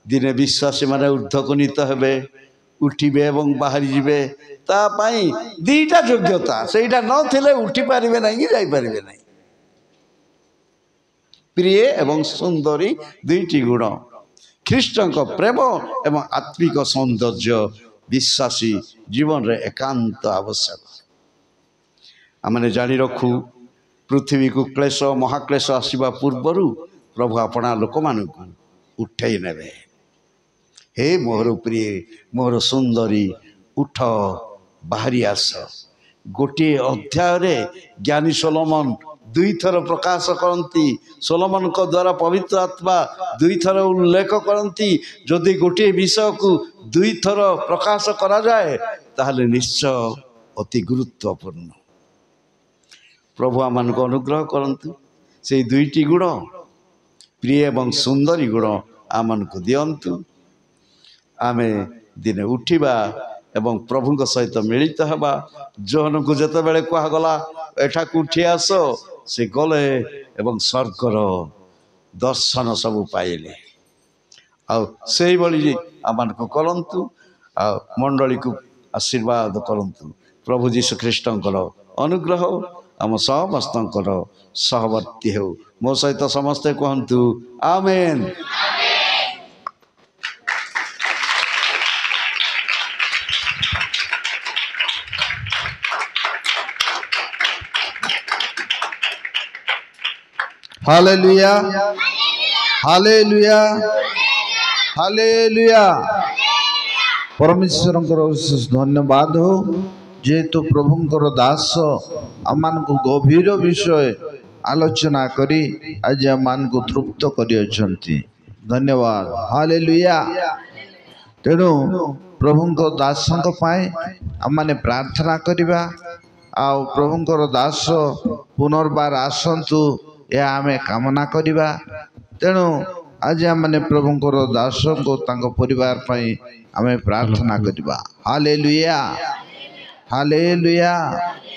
दिने विश्वासी माने ऊर्ध्वकनीत हेबे, उठिबे एवं बाहरी जिबे। ता पाई दीटा योग्यता सेटा न थिले उठी पारिबे नै कि जाई पारिबे नै। प्रिय एवं सुंदरी दुईटी गुण ख्रीष्टन को प्रेम एवं आत्मिक सौंदर्य विश्वासी जीवन रे एकांत आवश्यक। आमने जानी रखू पृथ्वी को क्लेश महाक्लेश आसवा पूर्वरु प्रभु अपना लोक मानकू उठै नेबे। हे मोर प्रिय मोर सुंदरी उठ बाहरी आस। गोटे अध्याय रे ज्ञानी सोलोमन 2 थर प्रकाश करती। सोलोमन को द्वारा पवित्र आत्मा 2 थर उल्लेख करती। जदि गोटे विषय को 2 थर प्रकाश करा जाए ताहले निश्चय अति गुरुत्वपूर्ण। प्रभु आमान को अनुग्रह करंतु से 2टी गुण प्रिय एवं सुंदरी गुण आमान को दियंतु। आमे दिने उठिबा एवं प्रभु सहित मिलित हवा। जोहन को जते बेले कहा गला एठा को उठी आस से गले एवं स्वर्गर दर्शन सब पाइले। आ सेही बली आमान को करंतु आ मंडली को आशीर्वाद करंतु। प्रभु जीशु ख्रीष्टंकर अनुग्रह आम समस्तंकर सहवर्ती हो। मो सहित समस्ते कहंतु आमेन। हालेलुया हालेलुया हालेलुया। परमेश्वर धन्यवाद हो जेहेतु प्रभुंकर दास आमान को गभीर विषय आलोचना करी आज आमान को तृप्त करियछंती। धन्यवाद हालेलुया। तेणु प्रभुंकर दासंक पाए आमाने प्रार्थना करिबा। आ प्रभुंकर दास पुनर्बार आसंतु या आमे कामना करिबा। तेणु आज आमने प्रभुंकर दास को तांको परिवार पई आमे प्रार्थना करिबा। Hallelujah hallelujah.